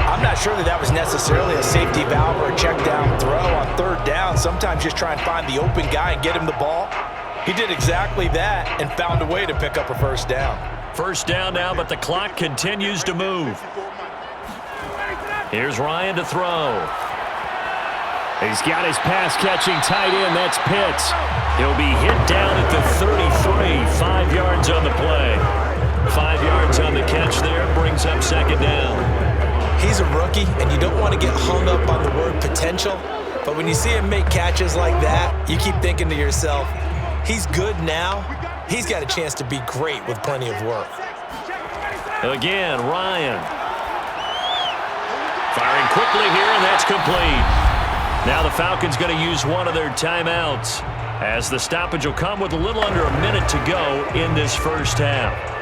Speaker 3: I'm not sure that was necessarily a safety valve or a check down throw on 3rd down. Sometimes just try and find the open guy and get him the ball. He did exactly that and found a way to pick up a first down.
Speaker 2: First down now, but the clock continues to move. Here's Ryan to throw.
Speaker 7: He's got his pass-catching tight end. That's Pitts.
Speaker 2: He'll be hit down at the 33, 5 yards on the play. 5 yards on the catch there. Brings up second down.
Speaker 3: He's a rookie, and you don't want to get hung up on the word potential. But when you see him make catches like that, you keep thinking to yourself, he's good now. He's got a chance to be great with plenty of work.
Speaker 2: Again, Ryan. Firing quickly here, and that's complete. Now the Falcons going to use one of their timeouts, as the stoppage will come with a little under a minute to go in this first half.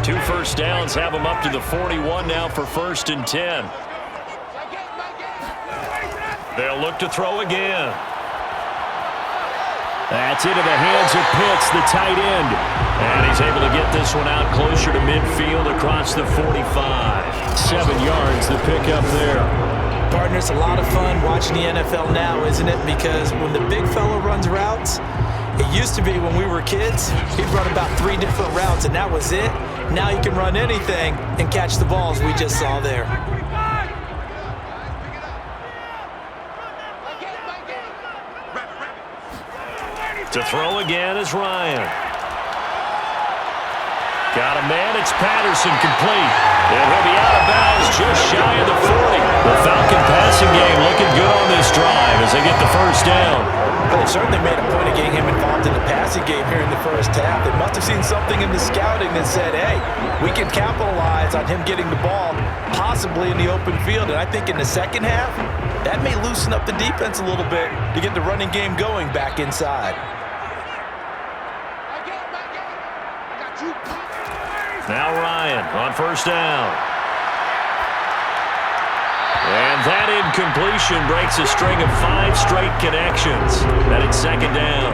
Speaker 2: Two first downs have them up to the 41 now for 1st and 10. They'll look to throw again. That's into the hands of Pitts, the tight end. And he's able to get this one out closer to midfield across the 45. 7 yards, the pickup there.
Speaker 3: Partner, it's a lot of fun watching the NFL now, isn't it? Because when the big fella runs routes, it used to be when we were kids, he'd run about 3 different routes, and that was it. Now he can run anything and catch the balls we just saw there.
Speaker 2: To throw again is Ryan. Got a man, it's Patterson, complete. And he'll be out of bounds just shy of the 40. The Falcon passing game looking good on this drive as they get the first down.
Speaker 3: Well, they certainly made a point of getting him involved in the passing game here in the first half. They must have seen something in the scouting that said, hey, we can capitalize on him getting the ball, possibly in the open field. And I think in the second half, that may loosen up the defense a little bit to get the running game going back inside.
Speaker 2: Now Ryan on first down. And that incompletion breaks a string of 5 straight connections. And it's second down.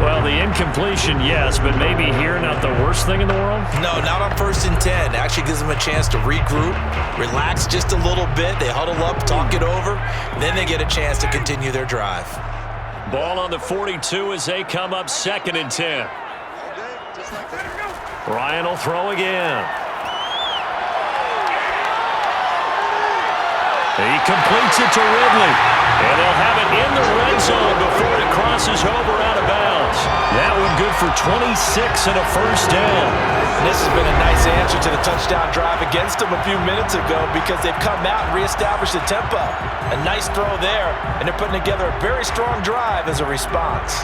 Speaker 2: Well, the incompletion, yes, but maybe here not the worst thing in the world?
Speaker 3: No, not on 1st and 10. Actually gives them a chance to regroup, relax just a little bit. They huddle up, talk it over, then they get a chance to continue their drive.
Speaker 2: Ball on the 42 as they come up 2nd and 10. Ryan will throw again. He completes it to Ridley. And they'll have it in the red zone before it crosses over out of bounds. That one good for 26 and a first down.
Speaker 3: This has been a nice answer to the touchdown drive against them a few minutes ago because they've come out and reestablished the tempo. A nice throw there, and they're putting together a very strong drive as a response.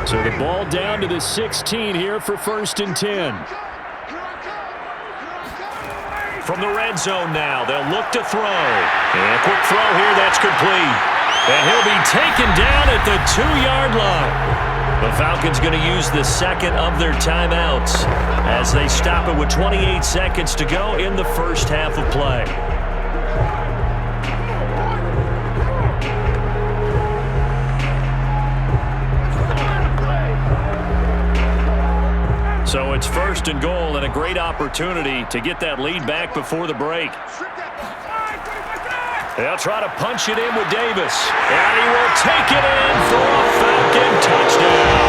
Speaker 2: So the ball down to the 16 here for 1st and 10. From the red zone now, they'll look to throw. And a quick throw here, that's complete. And he'll be taken down at the 2-yard line. The Falcons going to use the second of their timeouts as they stop it with 28 seconds to go in the first half of play. So it's 1st and goal and a great opportunity to get that lead back before the break. They'll try to punch it in with Davis. And he will take it in for a Falcon touchdown.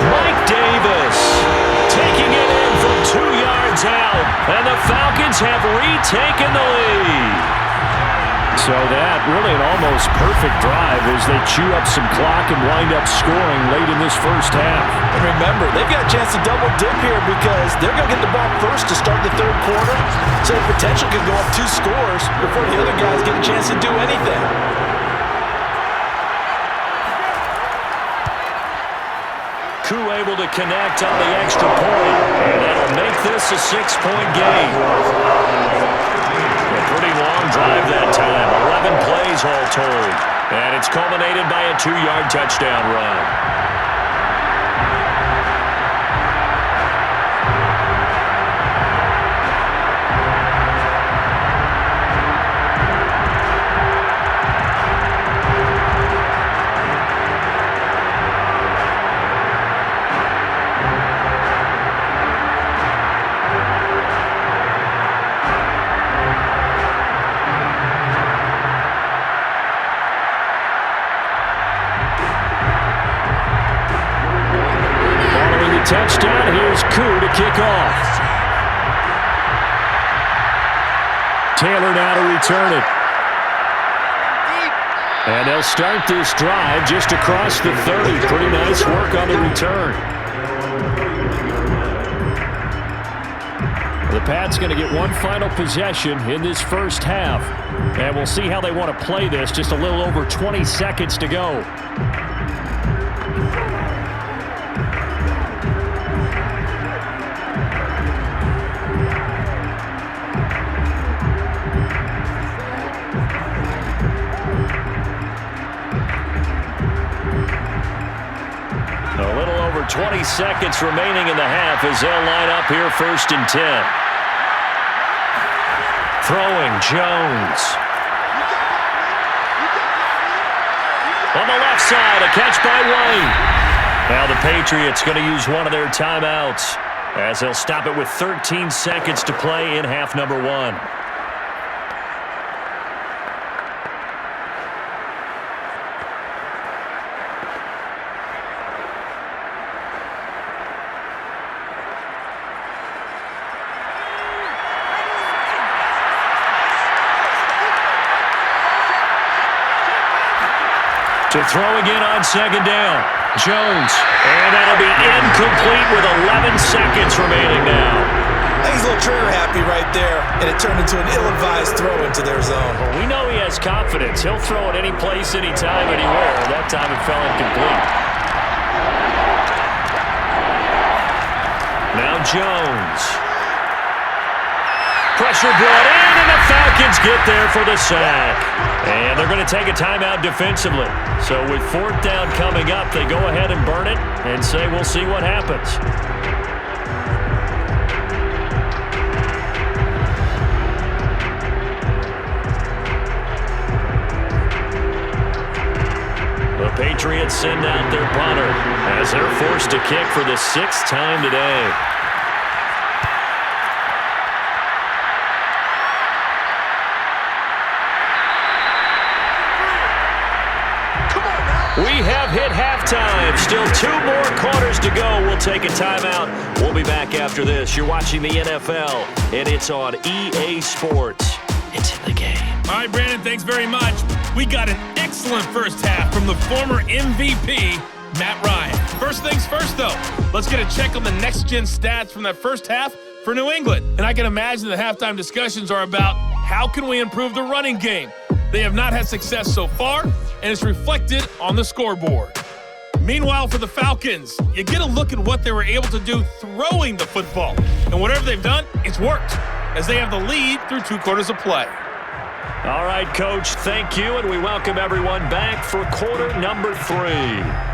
Speaker 2: Mike Davis taking it in from 2 yards out. And the Falcons have retaken the lead. So that really an almost perfect drive as they chew up some clock and wind up scoring late in this first half.
Speaker 3: And remember, they've got a chance to double dip here because they're going to get the ball first to start the 3rd quarter. So the potential could go up 2 scores before the other guys get a chance to do anything.
Speaker 2: Koo able to connect on the extra point, and that'll make this a 6-point game. A pretty long drive that time, 11 plays all told, and it's culminated by a 2-yard touchdown run.
Speaker 7: touchdown. Here's Koo to kick off. Taylor now to return it. And they'll start this drive just across the 30. Pretty nice work on the return. The Pats going to get one final possession in this first half. And we'll see how they want to play this. Just a little over 20 seconds to go. A little over 20 seconds remaining in the half as they'll line up here 1st and 10. Throwing Jones. On the left side, a catch by White. Now the Patriots going to use one of their timeouts as they'll stop it with 13 seconds to play in half number 1. To throw again on 2nd down. Jones. And that'll be incomplete with 11 seconds remaining now.
Speaker 6: I think he's a little trigger happy right there, and it turned into an ill-advised throw into their zone.
Speaker 7: Well, we know he has confidence. He'll throw it any place, anytime, anywhere. That time it fell incomplete. Now Jones. Pressure brought in, and the Falcons get there for the sack. And they're going to take a timeout defensively. So with 4th down coming up, they go ahead and burn it and say we'll see what happens. The Patriots send out their punter as they're forced to kick for the 6th time today. We have hit halftime. Still 2 more quarters to go. We'll take a timeout. We'll be back after this. You're watching the NFL, and it's on EA Sports. It's in the game.
Speaker 1: All right, Brandon, thanks very much. We got an excellent first half from the former MVP, Matt Ryan. First things first, though. Let's get a check on the next-gen stats from that first half for New England. And I can imagine the halftime discussions are about how can we improve the running game. They have not had success so far, and it's reflected on the scoreboard. Meanwhile, for the Falcons, you get a look at what they were able to do throwing the football. And whatever they've done, it's worked, as they have the lead through 2 quarters of play.
Speaker 7: All right, Coach, thank you, and we welcome everyone back for quarter number 3.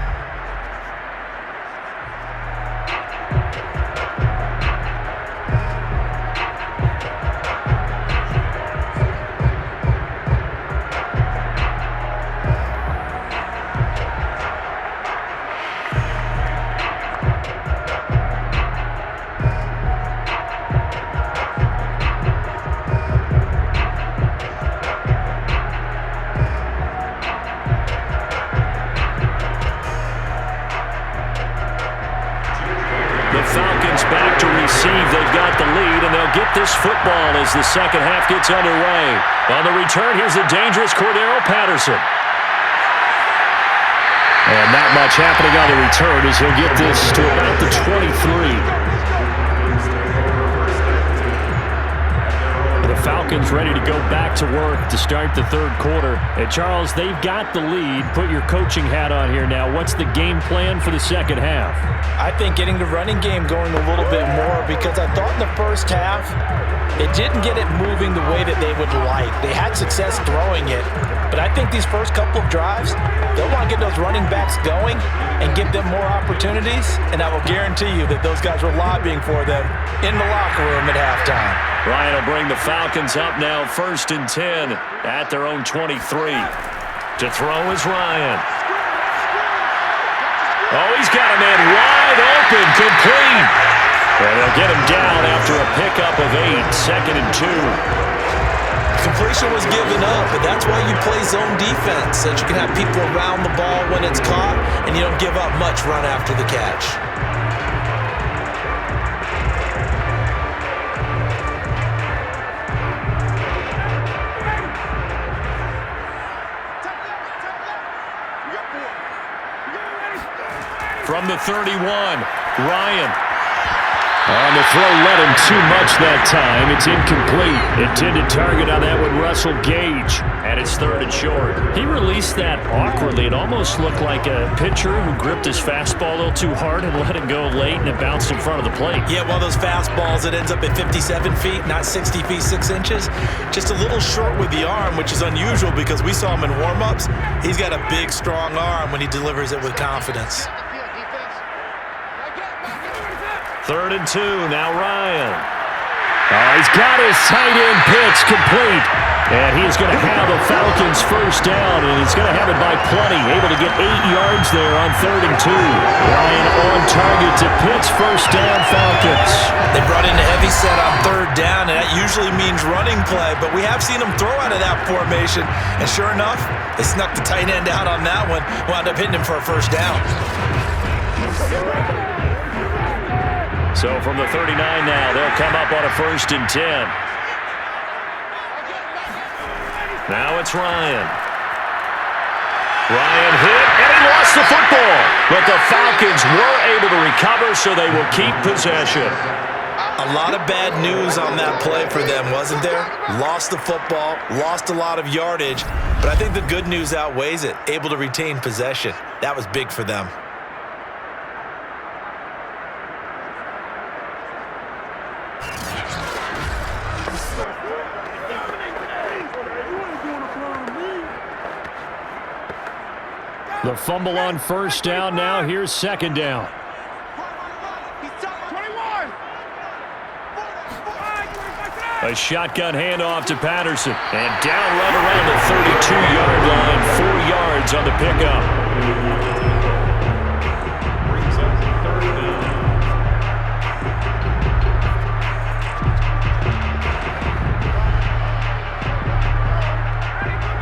Speaker 7: Back to receive. They've got the lead, and they'll get this football as the second half gets underway. On the return, here's the dangerous Cordero Patterson. And not much happening on the return as he'll get this to about the 23. The Falcons ready to go back to work to start the 3rd quarter. And Charles, they've got the lead. Put your coaching hat on here now. What's the game plan for the second half?
Speaker 3: I think getting the running game going a little bit more, because I thought in the first half it didn't get it moving the way that they would like. They had success throwing it, but I think these first couple of drives, they'll want to get those running backs going and give them more opportunities, and I will guarantee you that those guys were lobbying for them in the locker room at halftime.
Speaker 7: Ryan will bring the Falcons up now 1st and 10 at their own 23. To throw is Ryan. Oh, he's got a man wide open, complete. And they'll get him down after a pickup of 8, 2nd and 2.
Speaker 6: Completion was given up, but that's why you play zone defense, so that you can have people around the ball when it's caught, and you don't give up much run after the catch.
Speaker 2: From the 31, Ryan. On the throw led him too much that time. It's incomplete. Intended target on that one, Russell Gage. And it's 3rd and short. He released that awkwardly. It almost looked like a pitcher who gripped his fastball a little too hard and let it go late, and it bounced in front of the plate.
Speaker 6: Yeah, one of those fastballs that ends up at 57 feet, not 60 feet, 6 inches. Just a little short with the arm, which is unusual because we saw him in warm-ups. He's got a big, strong arm when he delivers it with confidence.
Speaker 2: 3rd and 2, now Ryan. He's got his tight end pitch complete. And he's going to have the Falcons first down, and he's going to have it by plenty. Able to get 8 yards there on 3rd and 2. Ryan on target to Pitts, first down Falcons.
Speaker 6: They brought in a heavy set on 3rd down, and that usually means running play, but we have seen them throw out of that formation. And sure enough, they snuck the tight end out on that one, wound up hitting him for a first down.
Speaker 2: So from the 39 now, they'll come up on a 1st and 10. Now it's Ryan. Ryan hit, and he lost the football. But the Falcons were able to recover, so they will keep possession.
Speaker 6: A lot of bad news on that play for them, wasn't there? Lost the football, lost a lot of yardage, but I think the good news outweighs it. Able to retain possession. That was big for them.
Speaker 2: The fumble on 1st down. Now here's 2nd down. A shotgun handoff to Patterson. And down right around the 32-yard line. 4 yards on the pickup.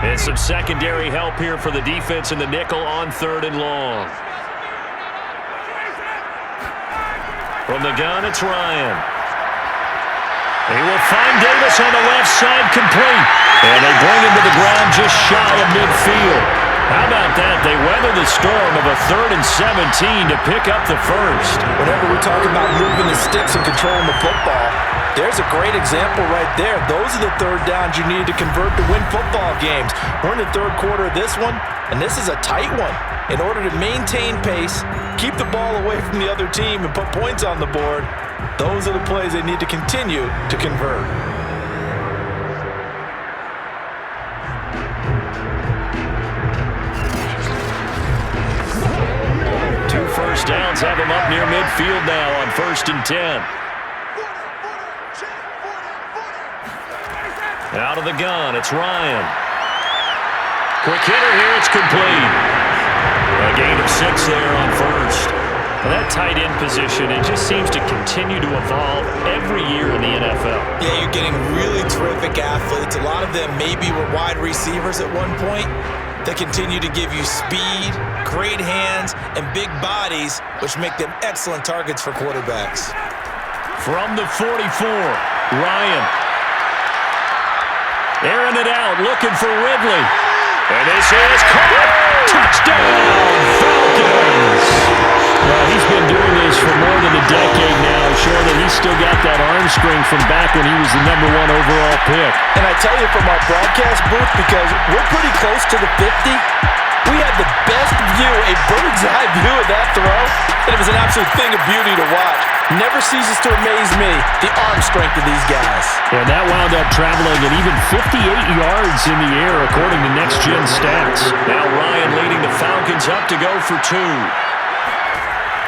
Speaker 2: And some secondary help here for the defense in the nickel on 3rd and long. From the gun, it's Ryan. He will find Davis on the left side, complete. And they bring him to the ground just shy of midfield. How about that? They weather the storm of a 3rd and 17 to pick up the first.
Speaker 3: Whenever we talk about moving the sticks and controlling the football, there's a great example right there. Those are the 3rd downs you need to convert to win football games. We're in the 3rd quarter of this one, and this is a tight one. In order to maintain pace, keep the ball away from the other team, and put points on the board, those are the plays they need to continue to convert.
Speaker 2: Two first downs have him up near midfield now on 1st and 10. Out of the gun, it's Ryan. Quick hitter here, it's complete. A gain of 6 there on 1st. Well, that tight end position, it just seems to continue to evolve every year in the NFL.
Speaker 6: Yeah, you're getting really terrific athletes. A lot of them maybe were wide receivers at one point. They continue to give you speed, great hands, and big bodies, which make them excellent targets for quarterbacks.
Speaker 2: From the 44, Ryan. Airing it out, looking for Ridley. And this is caught. Touchdown, Falcons. Well, he's been doing this for more than a decade now, showing that he's still got that arm strength from back when he was the #1 overall pick.
Speaker 3: And I tell you from our broadcast booth, because we're pretty close to the 50, we had the best view, a bird's eye view of that throw, and it was an absolute thing of beauty to watch. Never ceases to amaze me, the arm strength of these guys.
Speaker 2: And that wound up traveling at even 58 yards in the air, according to Next Gen Stats. Now Ryan leading the Falcons up to go for 2.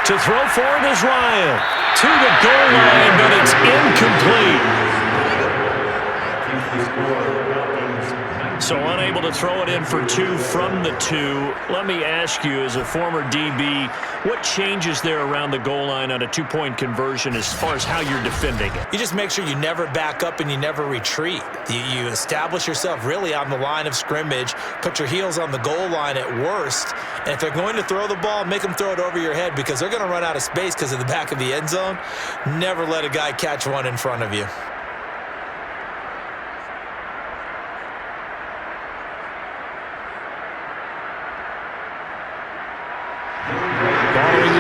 Speaker 2: To throw for it is Ryan. To the goal line, but it's incomplete. So unable to throw it in for 2 from the 2. Let me ask you, as a former DB, what changes there around the goal line on a 2-point conversion as far as how you're defending it?
Speaker 6: You just make sure you never back up and you never retreat. You establish yourself really on the line of scrimmage, put your heels on the goal line at worst, and if they're going to throw the ball, make them throw it over your head because they're going to run out of space because of the back of the end zone. Never let a guy catch one in front of you.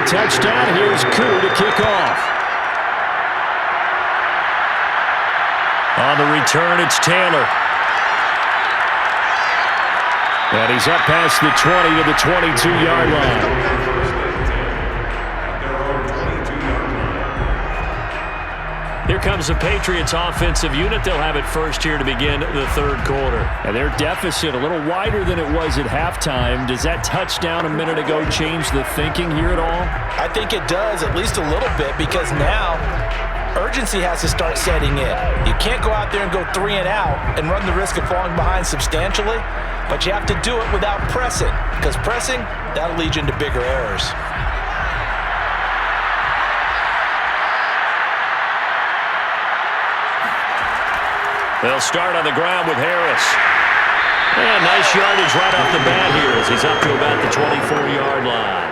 Speaker 2: a touchdown. Here's Koo to kick off. On the return, it's Taylor. And he's up past the 20 to the 22-yard line. Here comes the Patriots offensive unit. They'll have it first here to begin the third quarter. And their deficit a little wider than it was at halftime. Does that touchdown a minute ago change the thinking here at all?
Speaker 3: I think it does, at least a little bit, because now urgency has to start setting in. You can't go out there and go 3 and out and run the risk of falling behind substantially, but you have to do it without pressing, because pressing, that'll lead you into bigger errors.
Speaker 2: They'll start on the ground with Harris. And nice yardage right off the bat here as he's up to about the 24-yard line.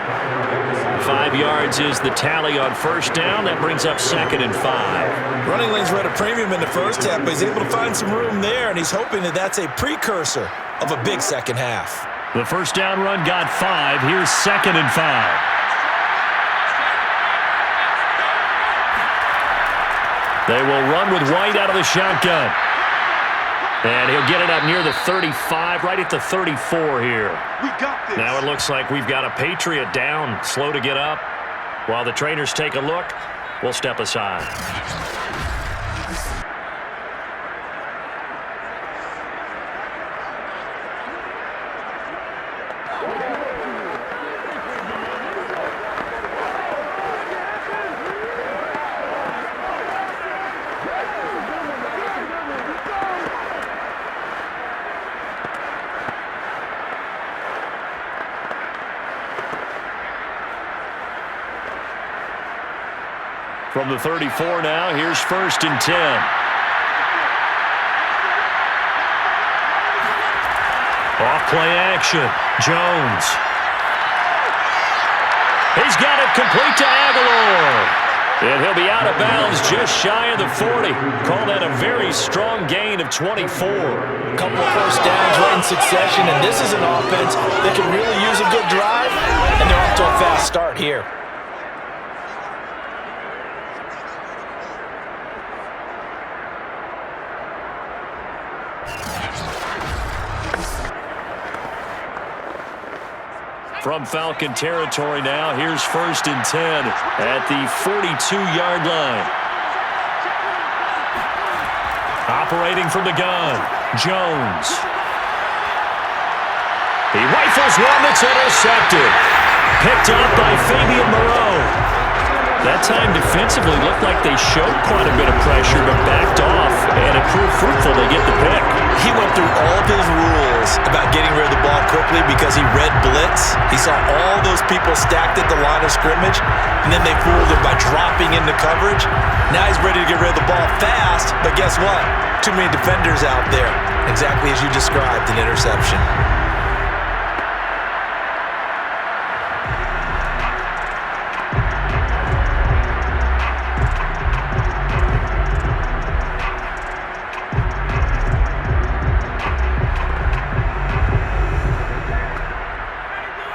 Speaker 2: 5 yards is the tally on first down. That brings up 2nd and 5.
Speaker 6: Running lanes were at a premium in the first half, but he's able to find some room there, and he's hoping that that's a precursor of a big second half.
Speaker 2: The first down run got 5. Here's 2nd and 5. They will run with White out of the shotgun. And he'll get it up near the 35, right at the 34 here.
Speaker 5: We got this.
Speaker 2: Now it looks like we've got a Patriot down, slow to get up. While the trainers take a look, we'll step aside. From the 34 now, here's 1st and 10. Off play action. Jones. He's got it complete to Aguilar. And he'll be out of bounds just shy of the 40. Call that a very strong gain of 24.
Speaker 3: A couple of first downs right in succession, and this is an offense that can really use a good drive, and they're off to a fast start here.
Speaker 2: From Falcon territory now, here's 1st and 10 at the 42-yard line. Operating from the gun, Jones. He rifles one that's intercepted. Picked up by Fabian Moreau. That time defensively looked like they showed quite a bit of pressure but backed off, and it proved fruitful. They get the pick.
Speaker 6: He went through all of his rules about getting rid of the ball quickly because he read blitz. He saw all those people stacked at the line of scrimmage, and then they fooled him by dropping into coverage. Now he's ready to get rid of the ball fast, but guess what? Too many defenders out there. Exactly as you described, an interception.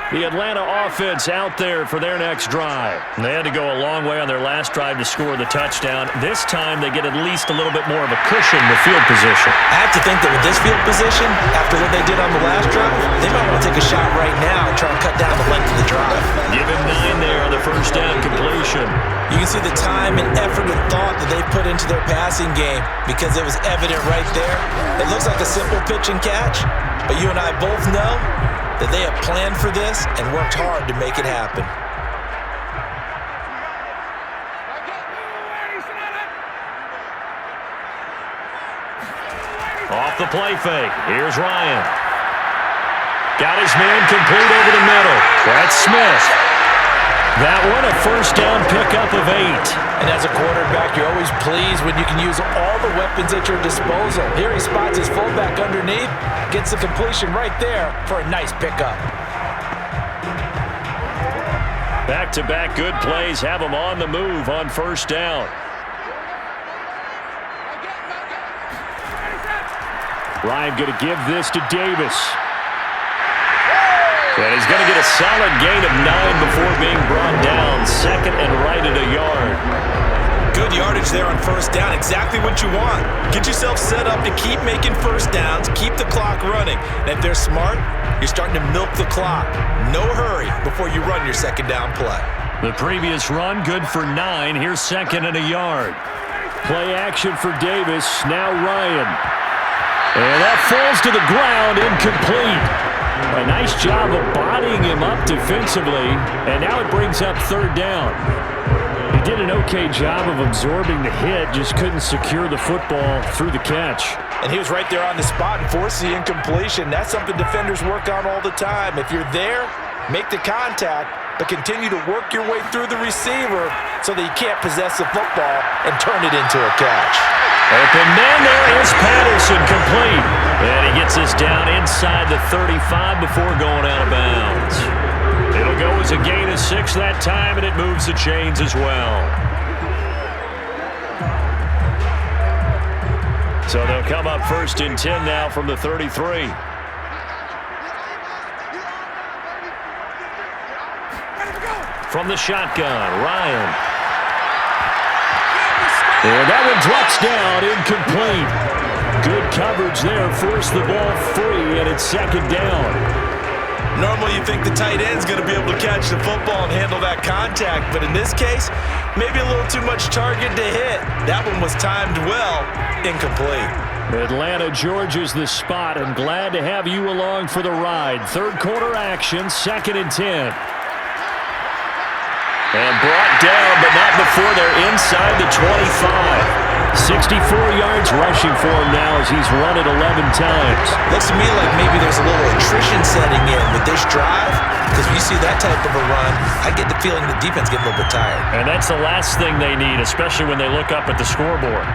Speaker 2: The Atlanta offense out there for their next drive. They had to go a long way on their last drive to score the touchdown. This time they get at least a little bit more of a cushion with field position.
Speaker 3: I have to think that with this field position, after what they did on the last drive, they might want to take a shot right now and try and cut down the length of the drive.
Speaker 2: Give him 9 there on the first down completion.
Speaker 3: You can see the time and effort and thought that they put into their passing game because it was evident right there. It looks like a simple pitch and catch, but you and I both know that they have planned for this and worked hard to make it happen.
Speaker 2: Off the play fake. Here's Ryan. Got his man complete over the middle. That's Smith. That one a first down pickup of 8.
Speaker 3: And as a quarterback, you're always pleased when you can use all the weapons at your disposal. Here he spots his fullback underneath, gets the completion right there for a nice pickup.
Speaker 2: Back-to-back good plays have him on the move on first down. Ryan going to give this to Davis.
Speaker 7: And he's going to get a solid gain of 9 before being brought down. Second and right at a yard.
Speaker 6: Good yardage there on first down. Exactly what you want. Get yourself set up to keep making first downs, keep the clock running. And if they're smart, you're starting to milk the clock. No hurry before you run your second down play.
Speaker 7: The previous run, good for 9. Here's second and a yard.
Speaker 2: Play action for Davis. Now Ryan. And that falls to the ground, incomplete. A nice job of bodying him up defensively, and now it brings up third down. He did an okay job of absorbing the hit, just couldn't secure the football through the catch.
Speaker 3: And he was right there on the spot and forced the incompletion. That's something defenders work on all the time. If you're there, make the contact, but continue to work your way through the receiver so that you can't possess the football and turn it into a catch.
Speaker 7: Open man, there is Patterson, complete. And he gets this down inside the 35 before going out of bounds. It'll go as a gain of 6 that time, and it moves the chains as well. So they'll come up first and 10 now from the 33. From the shotgun, Ryan. And that one drops down, incomplete. Good coverage there, forced the ball free, and it's second down.
Speaker 6: Normally you think the tight end's going to be able to catch the football and handle that contact, but in this case, maybe a little too much target to hit. That one was timed well, incomplete.
Speaker 2: Atlanta, Georgia's the spot, and glad to have you along for the ride. Third quarter action, second and 10.
Speaker 7: And brought down, but not before they're inside the 25.
Speaker 2: 64 yards rushing for him now as he's run it 11 times.
Speaker 6: Looks to me like maybe there's a little attrition setting in with this drive, because when you see that type of a run, I get the feeling the defense getting a little bit tired.
Speaker 7: And that's the last thing they need, especially when they look up at the scoreboard.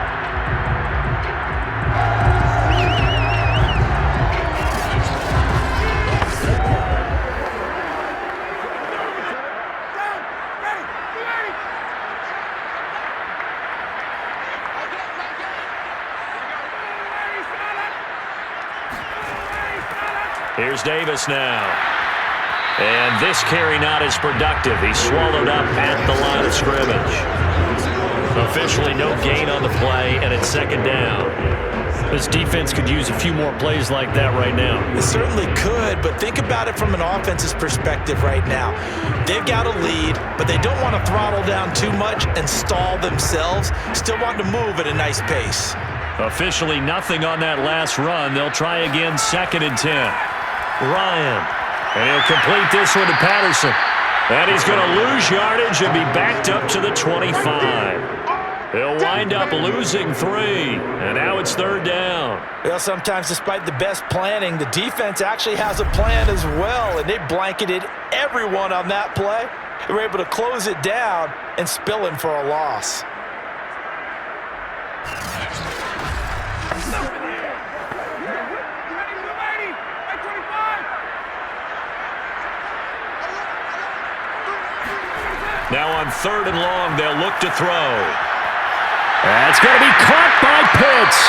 Speaker 7: Here's Davis now. And this carry not as productive. He's swallowed up at the line of scrimmage. Officially no gain on the play, and it's second down.
Speaker 2: This defense could use a few more plays like that right now.
Speaker 6: It certainly could, but think about it from an offense's perspective right now. They've got a lead, but they don't want to throttle down too much and stall themselves. Still want to move at a nice pace.
Speaker 7: Officially nothing on that last run. They'll try again, second and 10. Ryan. And he'll complete this one to Patterson. And he's going to lose yardage and be backed up to the 25. He'll wind up losing 3. And now it's third down.
Speaker 3: Well, sometimes despite the best planning, the defense actually has a plan as well. And they blanketed everyone on that play. They were able to close it down and spill in for a loss.
Speaker 7: Now on third and long, they'll look to throw.
Speaker 2: That's going to be caught by Pitts.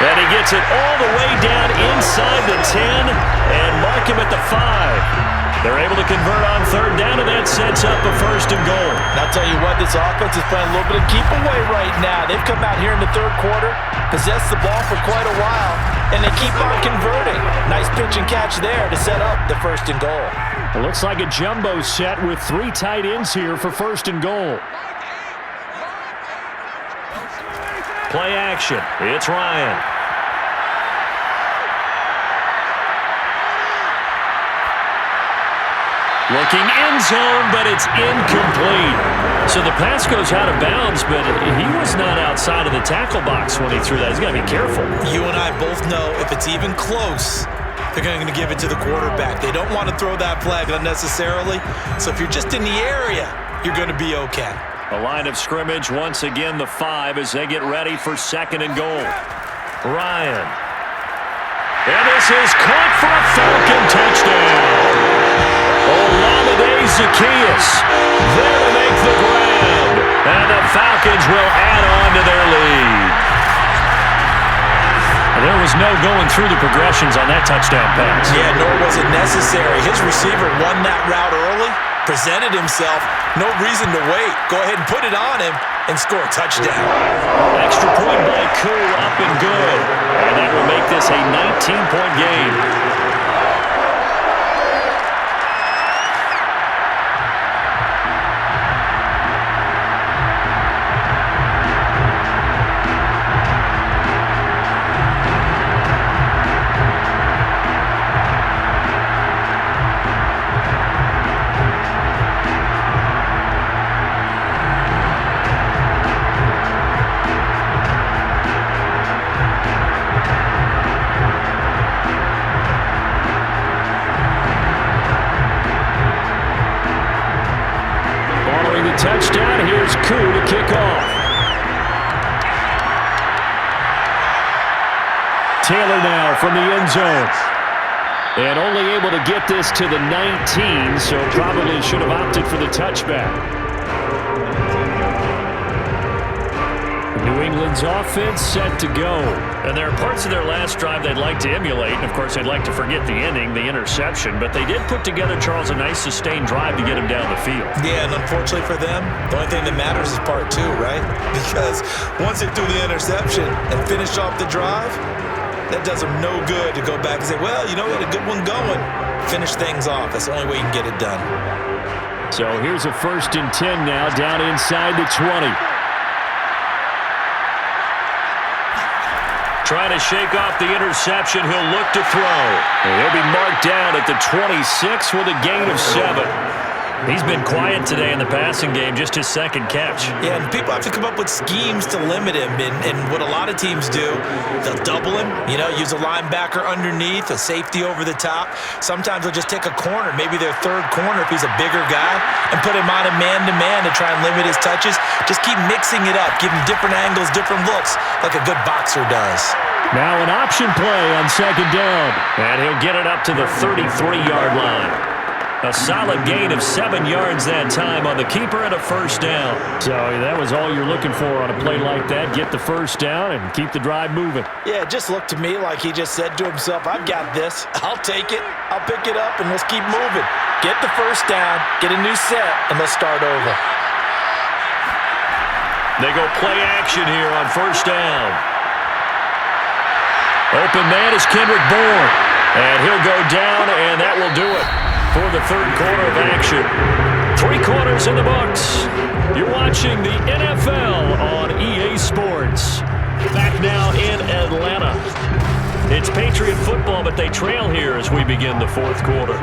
Speaker 7: And he gets it all the way down inside the 10 and mark him at the 5. They're able to convert on third down, and that sets up a first and goal.
Speaker 3: And I'll tell you what, this offense is playing a little bit of keep away right now. They've come out here in the third quarter, possessed the ball for quite a while, and they keep on converting. Nice pitch and catch there to set up the first and goal.
Speaker 2: It looks like a jumbo set with 3 tight ends here for first and goal.
Speaker 7: Play action. It's Ryan. Looking end zone, but it's incomplete. So the pass goes out of bounds, but he was not outside of the tackle box when he threw that. He's got to be careful.
Speaker 6: You and I both know if it's even close, they're going to give it to the quarterback. They don't want to throw that flag unnecessarily. So if you're just in the area, you're going to be okay.
Speaker 7: A line of scrimmage, once again the 5 as they get ready for second and goal. Ryan. And this is caught for a Falcon touchdown. Olamide Zaccheaus there to make the grab. And the Falcons will add on to their lead. There was no going through the progressions on that touchdown pass.
Speaker 6: Yeah, nor was it necessary. His receiver won that route early, presented himself, no reason to wait. Go ahead and put it on him and score a touchdown.
Speaker 7: Extra point by Koo, up and good. And that will make this a 19-point game. Touchdown. Here's Koo to kick off. Taylor now from the end zone. And only able to get this to the 19, so probably should have opted for the touchback. New England's offense set to go. And there are parts of their last drive they'd like to emulate. And, of course, they'd like to forget the ending, the interception. But they did put together, Charles, a nice sustained drive to get him down the field.
Speaker 6: Yeah, and unfortunately for them, the only thing that matters is part two, right? Because once they threw the interception and finished off the drive, that does them no good to go back and say, well, you know, we had a good one going. Finish things off. That's the only way you can get it done.
Speaker 7: So here's a 1st and 10 now, down inside the 20. Trying to shake off the interception. He'll look to throw. And he'll be marked down at the 26 with a gain of 7. He's been quiet today in the passing game, just his 2nd catch.
Speaker 6: Yeah, and people have to come up with schemes to limit him. And what a lot of teams do, they'll double him, you know, use a linebacker underneath, a safety over the top. Sometimes they'll just take a corner, maybe their 3rd corner if he's a bigger guy, and put him on a man-to-man to try and limit his touches. Just keep mixing it up, give him different angles, different looks, like a good boxer does.
Speaker 7: Now an option play on 2nd down. And he'll get it up to the 33-yard line. A solid gain of 7 yards that time on the keeper and a 1st down. So that was all you're looking for on a play like that. Get the 1st down and keep the drive moving.
Speaker 6: Yeah, it just looked to me like he just said to himself, I've got this. I'll take it. I'll pick it up, and let's keep moving. Get the 1st down, get a new set, and let's start over.
Speaker 7: They go play action here on 1st down. Open man is Kendrick Bourne. And he'll go down, and that will do it for the 3rd quarter of action. 3 quarters in the books. You're watching the NFL on EA Sports. Back now in Atlanta. It's Patriot football, but they trail here as we begin the 4th quarter.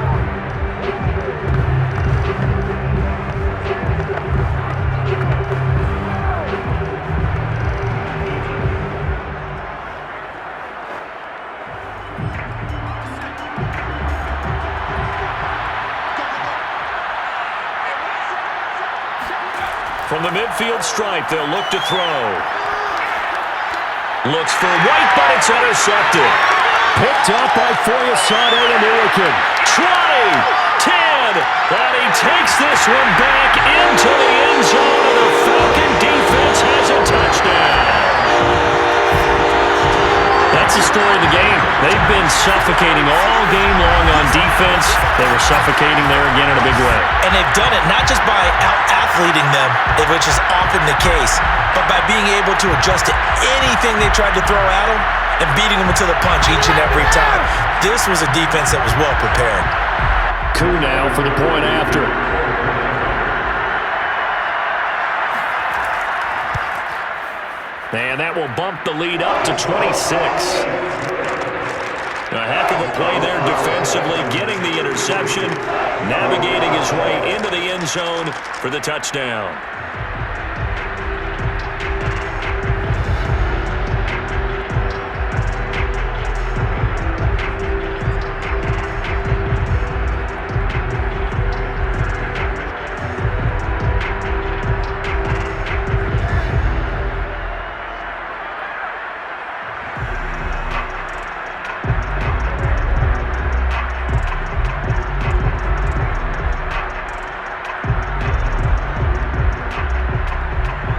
Speaker 7: From the midfield stripe, they'll look to throw. Looks for White, but it's intercepted. Picked up by Foyesade and Ilikin. 20, 10, and he takes this one back into the end zone, and the Falcon defense has a touchdown. That's the story of the game. They've been suffocating all game long on defense. They were suffocating there again in a big way.
Speaker 6: And they've done it not just by out-athleting them, which is often the case, but by being able to adjust to anything they tried to throw at them and beating them to the punch each and every time. This was a defense that was well prepared.
Speaker 7: Koo now for the point after. And that will bump the lead up to 26. A heck of a play there defensively, getting the interception, navigating his way into the end zone for the touchdown.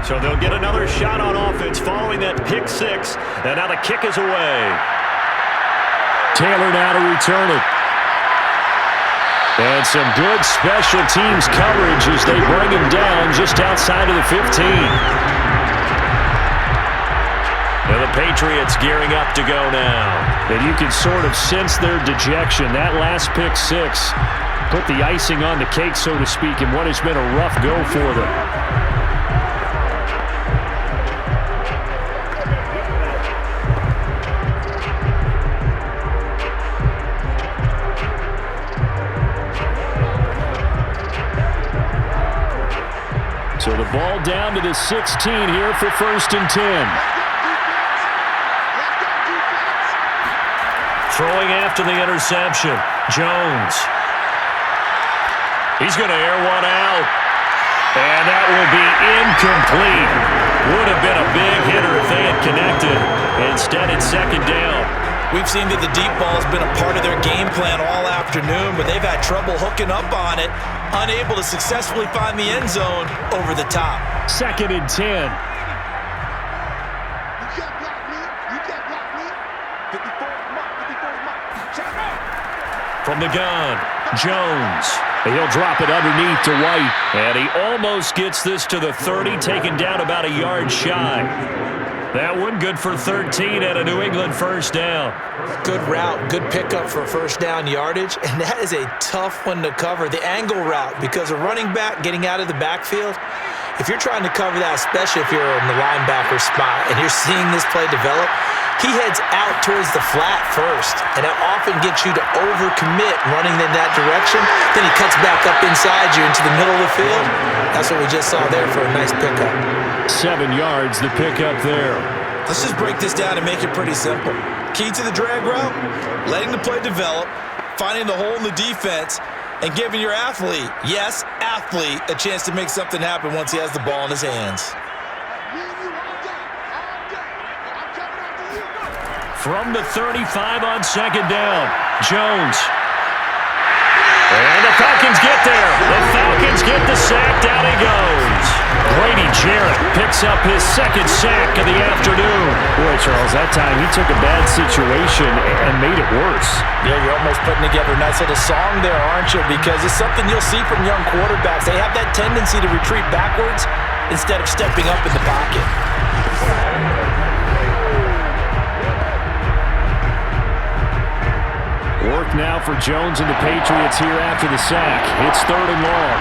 Speaker 7: So they'll get another shot on offense following that pick six. And now the kick is away.
Speaker 2: Taylor now to return it. And some good special teams coverage as they bring him down just outside of the 15.
Speaker 7: And the Patriots gearing up to go now.
Speaker 2: And you can sort of sense their dejection. That last pick six put the icing on the cake, so to speak, in what has been a rough go for them. So the ball down to the 16 here for 1st and 10.
Speaker 7: Throwing after the interception, Jones. He's going to air one out. And that will be incomplete. Would have been a big hitter if they had connected. Instead, it's 2nd down.
Speaker 6: We've seen that the deep ball has been a part of their game plan all afternoon, but they've had trouble hooking up on it, unable to successfully find the end zone over the top.
Speaker 2: 2nd and 10.
Speaker 7: From the gun, Jones.
Speaker 2: He'll drop it underneath to White.
Speaker 7: And he almost gets this to the 30, taken down about a yard shy. That one good for 13 at a New England 1st down.
Speaker 3: Good route, good pickup for 1st down yardage, and that is a tough one to cover. The angle route, because a running back getting out of the backfield, if you're trying to cover that, especially if you're in the linebacker spot and you're seeing this play develop, he heads out towards the flat first, and that often gets you to overcommit running in that direction. Then he cuts back up inside you into the middle of the field. That's what we just saw there for a nice pickup.
Speaker 2: 7 yards, the pickup there.
Speaker 6: Let's just break this down and make it pretty simple. Key to the drag route, letting the play develop, finding the hole in the defense, and giving your athlete, yes, athlete, a chance to make something happen once he has the ball in his hands.
Speaker 7: From the 35 on 2nd down, Jones. And the Falcons get there. The Falcons get the sack. Down he goes.
Speaker 2: Grady Jarrett picks up his 2nd sack of the afternoon. Boy, Charles, that time he took a bad situation and made it worse.
Speaker 3: Yeah, you're almost putting together a nice little song there, aren't you? Because it's something you'll see from young quarterbacks. They have that tendency to retreat backwards instead of stepping up in the pocket.
Speaker 2: Work now for Jones and the Patriots here after the sack. It's 3rd and long.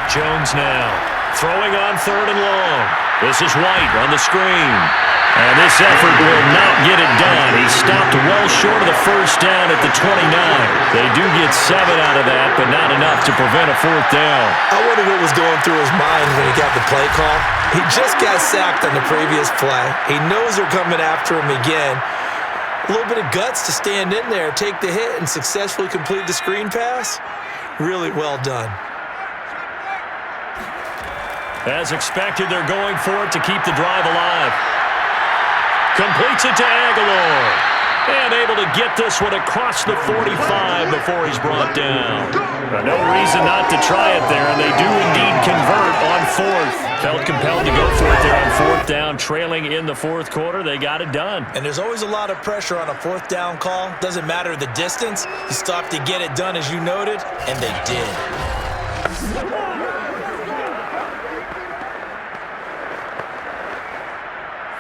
Speaker 7: Jones now throwing on 3rd and long. This is White on the screen. And this effort will not get it done. He stopped well short of the 1st down at the 29. They do get 7 out of that, but not enough to prevent a 4th down.
Speaker 3: I wonder what was going through his mind when he got the play call. He just got sacked on the previous play. He knows they're coming after him again. A little bit of guts to stand in there, take the hit, and successfully complete the screen pass. Really well done.
Speaker 7: As expected, they're going for it to keep the drive alive. Completes it to Aguilar. And able to get this one across the 45 before he's brought down. No reason not to try it there, and they do indeed convert on 4th. Felt compelled to go for it there on 4th down, trailing in the 4th quarter. They got it done.
Speaker 6: And there's always a lot of pressure on a 4th down call. Doesn't matter the distance. You stop to get it done, as you noted, and they did.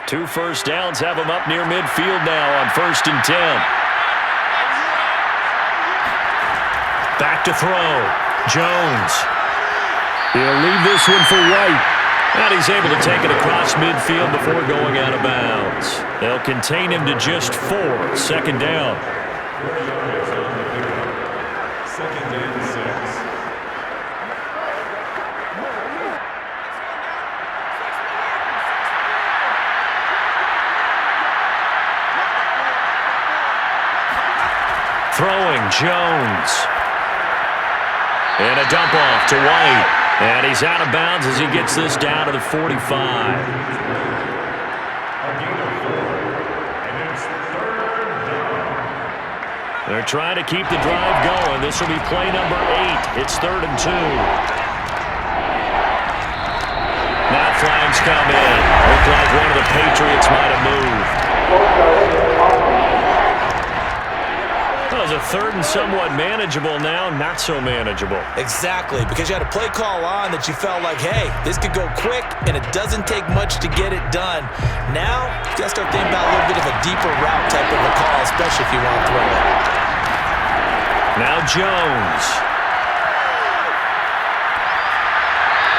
Speaker 7: 2 first downs have them up near midfield now on 1st and 10. Back to throw. Jones.
Speaker 2: He'll leave this one for White.
Speaker 7: And he's able to take it across midfield before going out of bounds. They'll contain him to just 4. 2nd down.
Speaker 5: 2nd and 6.
Speaker 7: Throwing, Jones. And a dump off to White. And he's out of bounds as he gets this down to the 45.
Speaker 5: A gain of 4. And it's 3rd down.
Speaker 7: They're trying to keep the drive going. This will be play number 8. It's 3rd and 2. come in. Looked like one of the Patriots might have moved. That was a third and somewhat manageable now, not so manageable.
Speaker 3: Exactly, because you had a play call on that you felt like, hey, this could go quick, and it doesn't take much to get it done. Now, you got to start thinking about a little bit of a deeper route type of a call, especially if you want to throw it.
Speaker 7: Now Jones.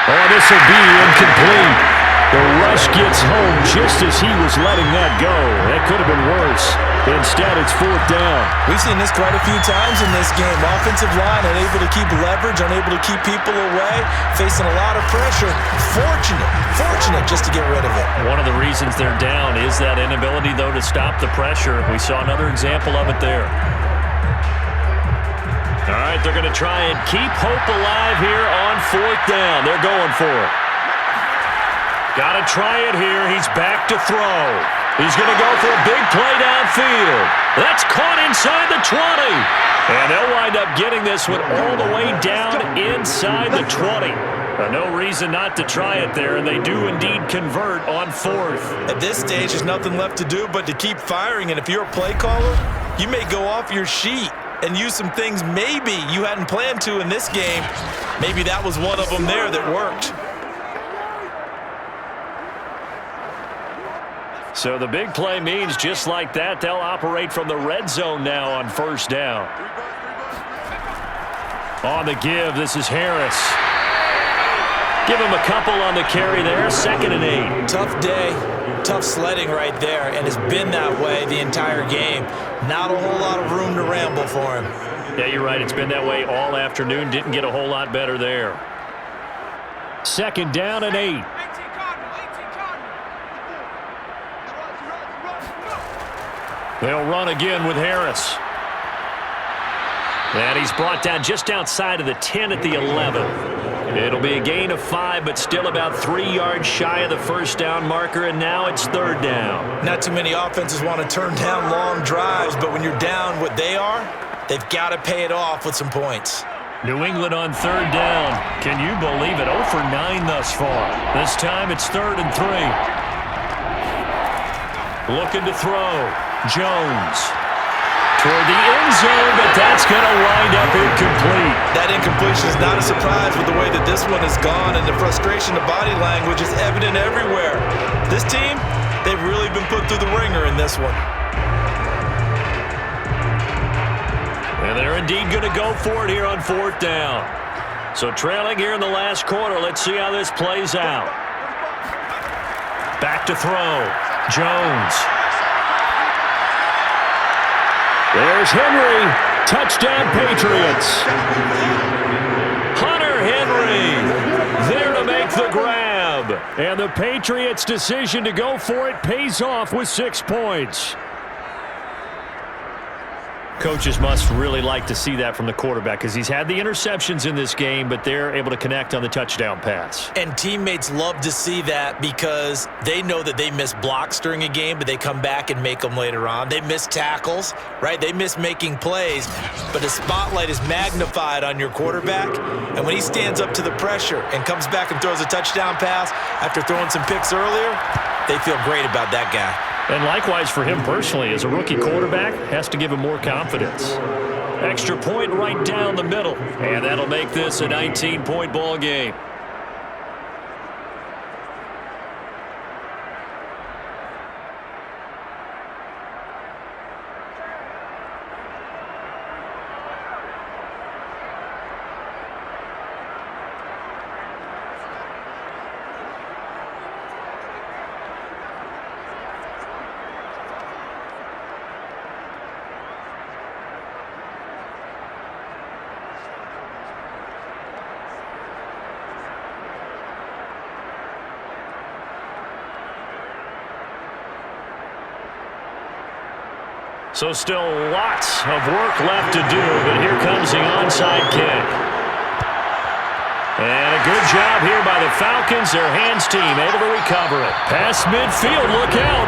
Speaker 7: Oh, this will be incomplete. The rush gets home just as he was letting that go. That could have been worse. Instead, it's fourth down.
Speaker 3: We've seen this quite a few times in this game. Offensive line unable to keep leverage, unable to keep people away, facing a lot of pressure. Fortunate just to get rid of it.
Speaker 7: One of the reasons they're down is that inability, though, to stop the pressure. We saw another example of it there. All right, they're going to try and keep hope alive here on fourth down. They're going for it. Got to try it here. He's back to throw. He's going to go for a big play downfield. That's caught inside the 20. And they'll wind up getting this one all the way down inside the 20. No reason not to try it there, and they do indeed convert on fourth.
Speaker 6: At this stage, there's nothing left to do but to keep firing. And if you're a play caller, you may go off your sheet and use some things maybe you hadn't planned to in this game. Maybe that was one of them there that worked.
Speaker 7: So the big play means just like that, they'll operate from the red zone now on first down. On the give, this is Harris. Give him a couple on the carry there, 2nd and 8.
Speaker 3: Tough day, tough sledding right there, and it's been that way the entire game. Not a whole lot of room to ramble for him.
Speaker 7: Yeah, you're right. It's been that way all afternoon. Didn't get a whole lot better there. 2nd down and 8. They'll run again with Harris. And he's brought down just outside of the 10 at the 11. It'll be a gain of 5, but still about 3 yards shy of the first down marker, and now it's 3rd down.
Speaker 3: Not too many offenses want to turn down long drives, but when you're down what they are, they've got to pay it off with some points.
Speaker 7: New England on 3rd down. Can you believe it? 0 for 9 thus far. This time it's 3rd and 3. Looking to throw. Jones toward the end zone, but that's going to wind up incomplete.
Speaker 6: That incompletion is not a surprise with the way that this one has gone, and the frustration of body language is evident everywhere. This team, they've really been put through the ringer in this one.
Speaker 7: And they're indeed going to go for it here on 4th down. So trailing here in the last quarter, let's see how this plays out. Back to throw. Jones. There's Henry. Touchdown, Patriots. Hunter Henry there to make the grab. And the Patriots' decision to go for it pays off with 6 points. Coaches must really like to see that from the quarterback because he's had the interceptions in this game, but they're able to connect on the touchdown pass.
Speaker 3: And teammates love to see that because they know that they miss blocks during a game, but they come back and make them later on. They miss tackles, right? They miss making plays, but the spotlight is magnified on your quarterback, and when he stands up to the pressure and comes back and throws a touchdown pass after throwing some picks earlier, they feel great about that guy.
Speaker 7: And likewise for him personally, as a rookie quarterback, has to give him more confidence. Extra point right down the middle, and that'll make this a 19-point ball game. So still lots of work left to do, but here comes the onside kick. And a good job here by the Falcons, their hands team, able to recover it. Past midfield, look out.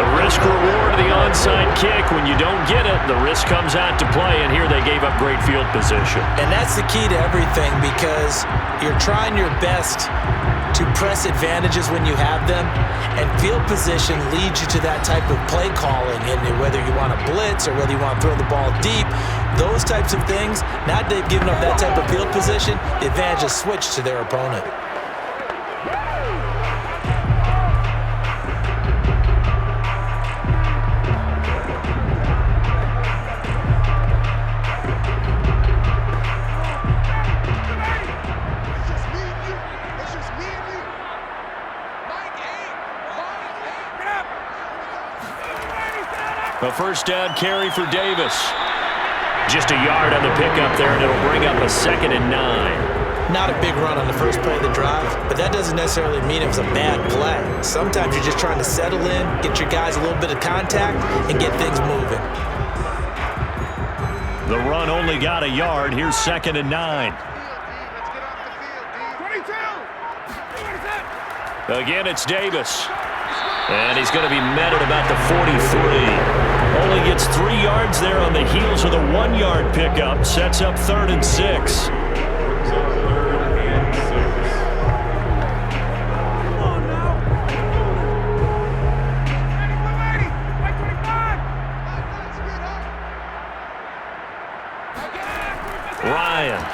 Speaker 7: The risk-reward of the onside kick. When you don't get it, the risk comes out to play, and here they gave up great field position.
Speaker 3: And that's the key to everything, because you're trying your best to press advantages when you have them, and field position leads you to that type of play calling, and whether you want to blitz or whether you want to throw the ball deep, those types of things. Now that they've given up that type of field position, the advantage is switched to their opponent.
Speaker 7: A first down carry for Davis. Just a yard on the pickup there, and it'll bring up a 2nd and 9.
Speaker 3: Not a big run on the first play of the drive, but that doesn't necessarily mean it was a bad play. Sometimes you're just trying to settle in, get your guys a little bit of contact, and get things moving.
Speaker 7: The run only got a yard. Here's 2nd and 9. Again, it's Davis. And he's going to be met at about the 43. Only gets 3 yards there on the heels of the 1-yard pickup. Sets up 3rd and 6. Ryan.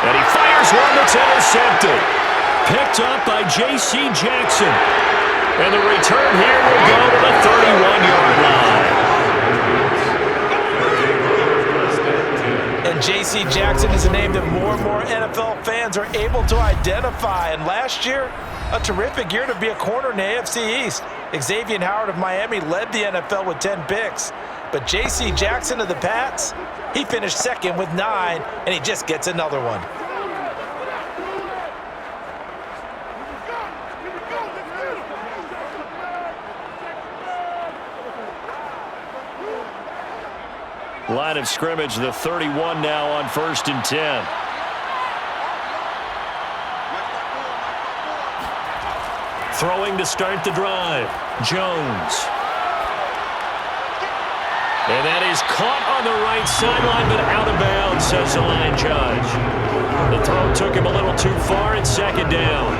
Speaker 7: And he fires one that's intercepted. Picked up by J.C. Jackson. And the return here will go to the 31-yard line.
Speaker 3: And J.C. Jackson is a name that more and more NFL fans are able to identify. And last year, a terrific year to be a corner in the AFC East. Xavier Howard of Miami led the NFL with 10 picks. But J.C. Jackson of the Pats, he finished 2nd with 9, and he just gets another one.
Speaker 7: Line of scrimmage, the 31 now on 1st and 10. Throwing to start the drive, Jones. And that is caught on the right sideline, but out of bounds, says the line judge. The throw took him a little too far, and 2nd down.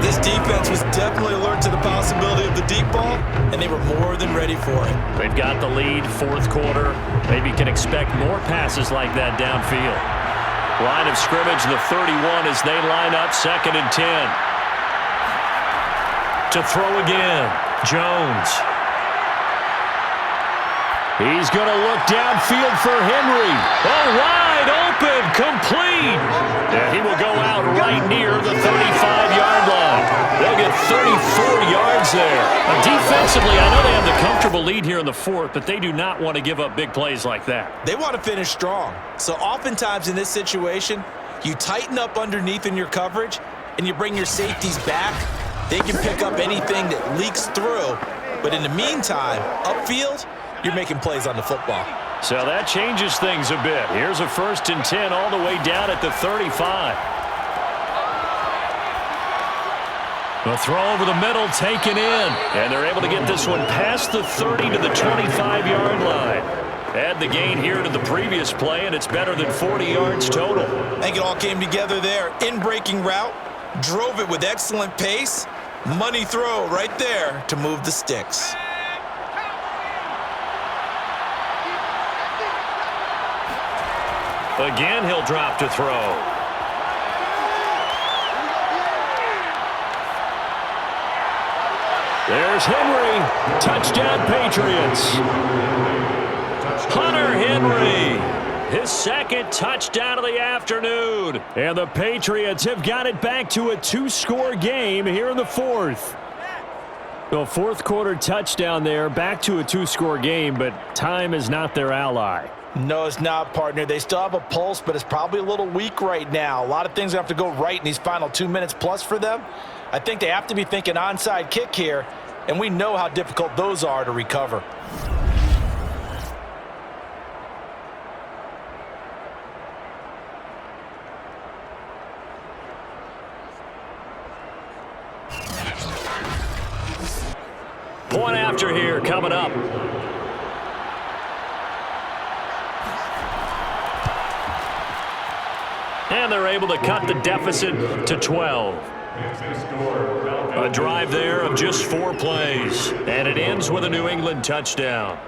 Speaker 6: This defense was definitely alert to the possibility of the deep ball, and they were more than ready for it.
Speaker 7: They've got the lead, 4th quarter. Maybe can expect more passes like that downfield. Line of scrimmage, the 31 as they line up 2nd and 10. To throw again, Jones. He's going to look downfield for Henry. Oh, wide open, complete. Yeah, he will go out right near the 35-yard line. They'll get 34 yards there. Defensively, I know they have the comfortable lead here in the 4th, but they do not want to give up big plays like that.
Speaker 3: They want to finish strong. So oftentimes in this situation, you tighten up underneath in your coverage, and you bring your safeties back. They can pick up anything that leaks through. But in the meantime, upfield, you're making plays on the football.
Speaker 7: So that changes things a bit. Here's a 1st and 10 all the way down at the 35. A throw over the middle taken in. And they're able to get this one past the 30 to the 25-yard line. Add the gain here to the previous play, and it's better than 40 yards total.
Speaker 6: I think it all came together there. In-breaking route, drove it with excellent pace. Money throw right there to move the sticks.
Speaker 7: Again, he'll drop to throw. There's Henry. Touchdown, Patriots. Hunter Henry. His 2nd touchdown of the afternoon. And the Patriots have got it back to a 2-score game here in the 4th. The 4th quarter touchdown there, back to a 2-score game, but time is not their ally.
Speaker 3: No, it's not, partner. They still have a pulse, but it's probably a little weak right now. A lot of things have to go right in these final 2 minutes plus for them. I think they have to be thinking onside kick here, and we know how difficult those are to recover.
Speaker 7: Point after here coming up. And they're able to cut the deficit to 12. A drive there of just 4 plays. And it ends with a New England touchdown.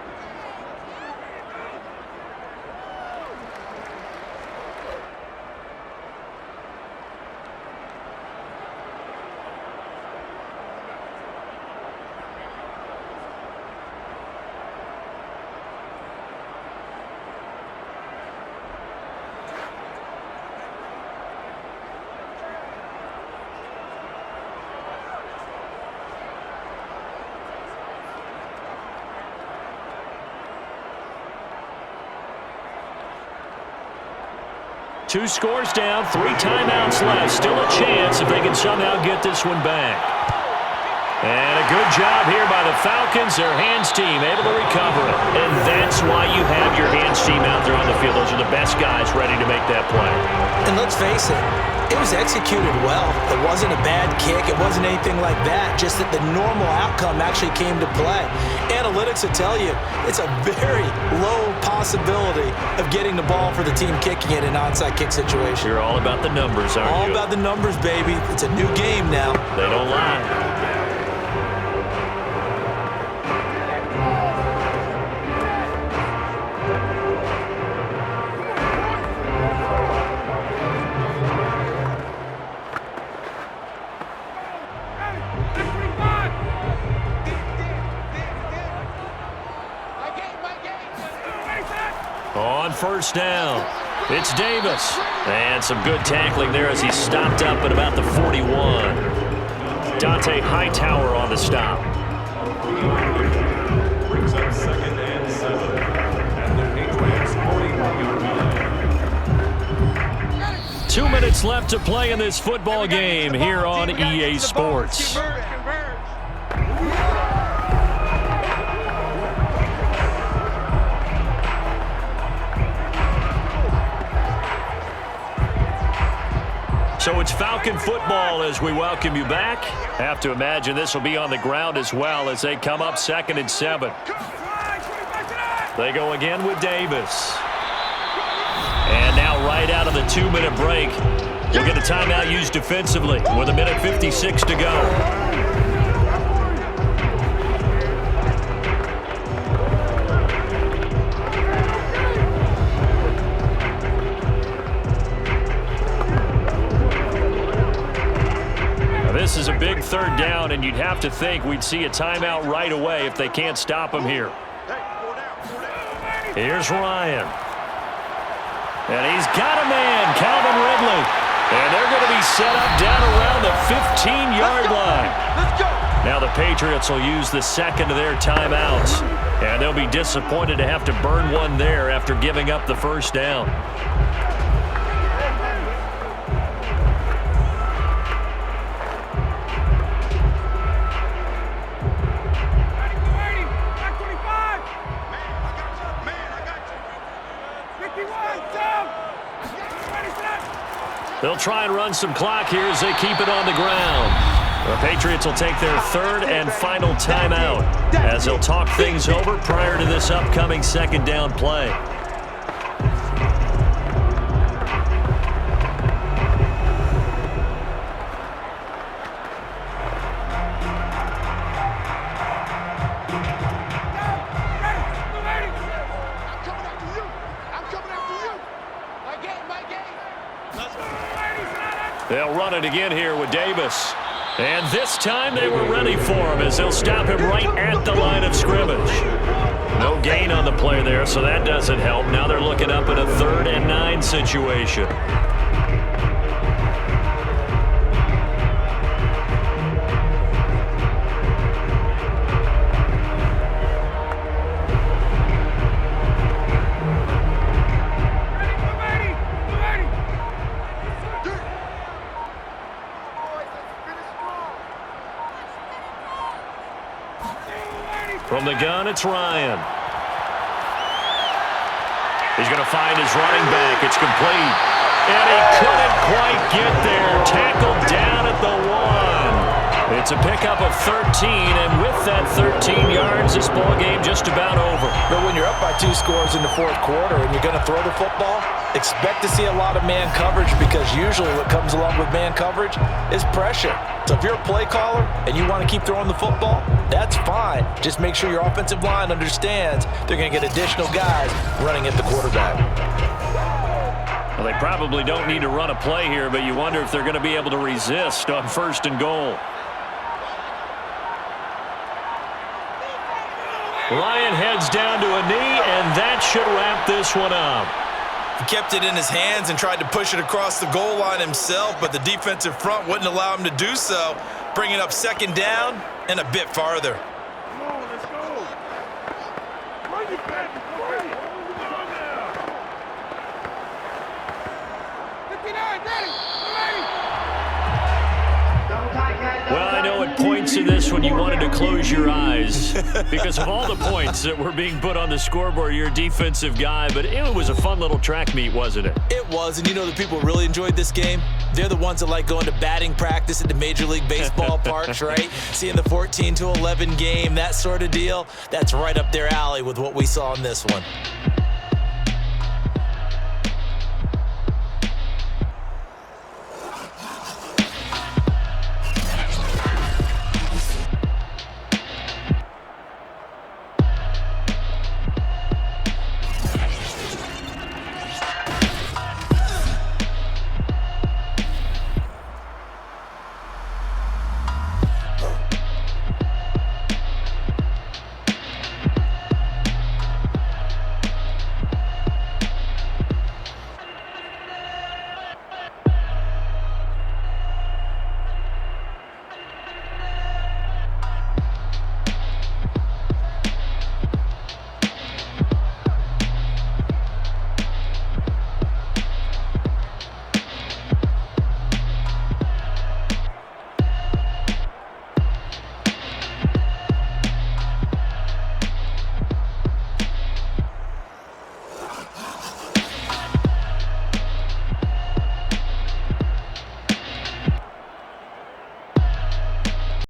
Speaker 7: Two scores down, 3 timeouts left. Still a chance if they can somehow get this one back. And a good job here by the Falcons. Their hands team able to recover it. And that's why you have your hands team out there on the field. Those are the best guys ready to make that play.
Speaker 3: And let's face it, it was executed well. It wasn't a bad kick. It wasn't anything like that. Just that the normal outcome actually came to play. Analytics will tell you it's a very low possibility of getting the ball for the team kicking it in an onside kick situation.
Speaker 7: You're all about the numbers, aren't you?
Speaker 3: All about the numbers, baby. It's a new game now.
Speaker 7: They don't lie. On first down, it's Davis. And some good tackling there as he stopped up at about the 41. Dante Hightower on the stop.
Speaker 5: Brings up 2nd and 7. And the Patriots 41-yard line.
Speaker 7: 2 minutes left to play in this football game here on EA Sports. So it's Falcon football as we welcome you back. Have to imagine this will be on the ground as well as they come up 2nd and 7. They go again with Davis. And now right out of the 2-minute break, we'll get a timeout used defensively with 1:56 to go. This is a big 3rd down, and you'd have to think we'd see a timeout right away if they can't stop him here. Here's Ryan. And he's got a man, Calvin Ridley. And they're going to be set up down around the 15-yard line. Now the Patriots will use the 2nd of their timeouts. And they'll be disappointed to have to burn one there after giving up the 1st down. They'll try and run some clock here as they keep it on the ground. The Patriots will take their 3rd and final timeout as they'll talk things over prior to this upcoming 2nd down play. They'll run it again here with Davis. And this time they were ready for him as they'll stop him right at the line of scrimmage. No gain on the play there, so that doesn't help. Now they're looking up at a 3rd and 9 situation. From the gun, it's Ryan. He's going to find his running back. It's complete. And he couldn't quite get there. Tackled down at the 1.
Speaker 2: It's a pickup of 13, and with that 13 yards, this ball game just about over.
Speaker 3: But when you're up by 2 scores in the fourth quarter and you're going to throw the football, expect to see a lot of man coverage, because usually what comes along with man coverage is pressure. So if you're a play caller and you want to keep throwing the football, that's fine. Just make sure your offensive line understands they're going to get additional guys running at the quarterback.
Speaker 2: Well, they probably don't need to run a play here, but you wonder if they're going to be able to resist on 1st and goal. Ryan heads down to a knee, and that should wrap this one up.
Speaker 6: He kept it in his hands and tried to push it across the goal line himself, but the defensive front wouldn't allow him to do so, bringing up 2nd down and a bit farther.
Speaker 5: Come on, let's go. Run your back, Corey. Come on now. 59, ready.
Speaker 2: Well, I know at points in this when you wanted to close your eyes because of all the points that were being put on the scoreboard. You're a defensive guy, but it was a fun little track meet, wasn't it?
Speaker 6: It was, and you know the people really enjoyed this game? They're the ones that like going to batting practice at the Major League Baseball parks, right? Seeing the 14-11 game, that sort of deal. That's right up their alley with what we saw in this one.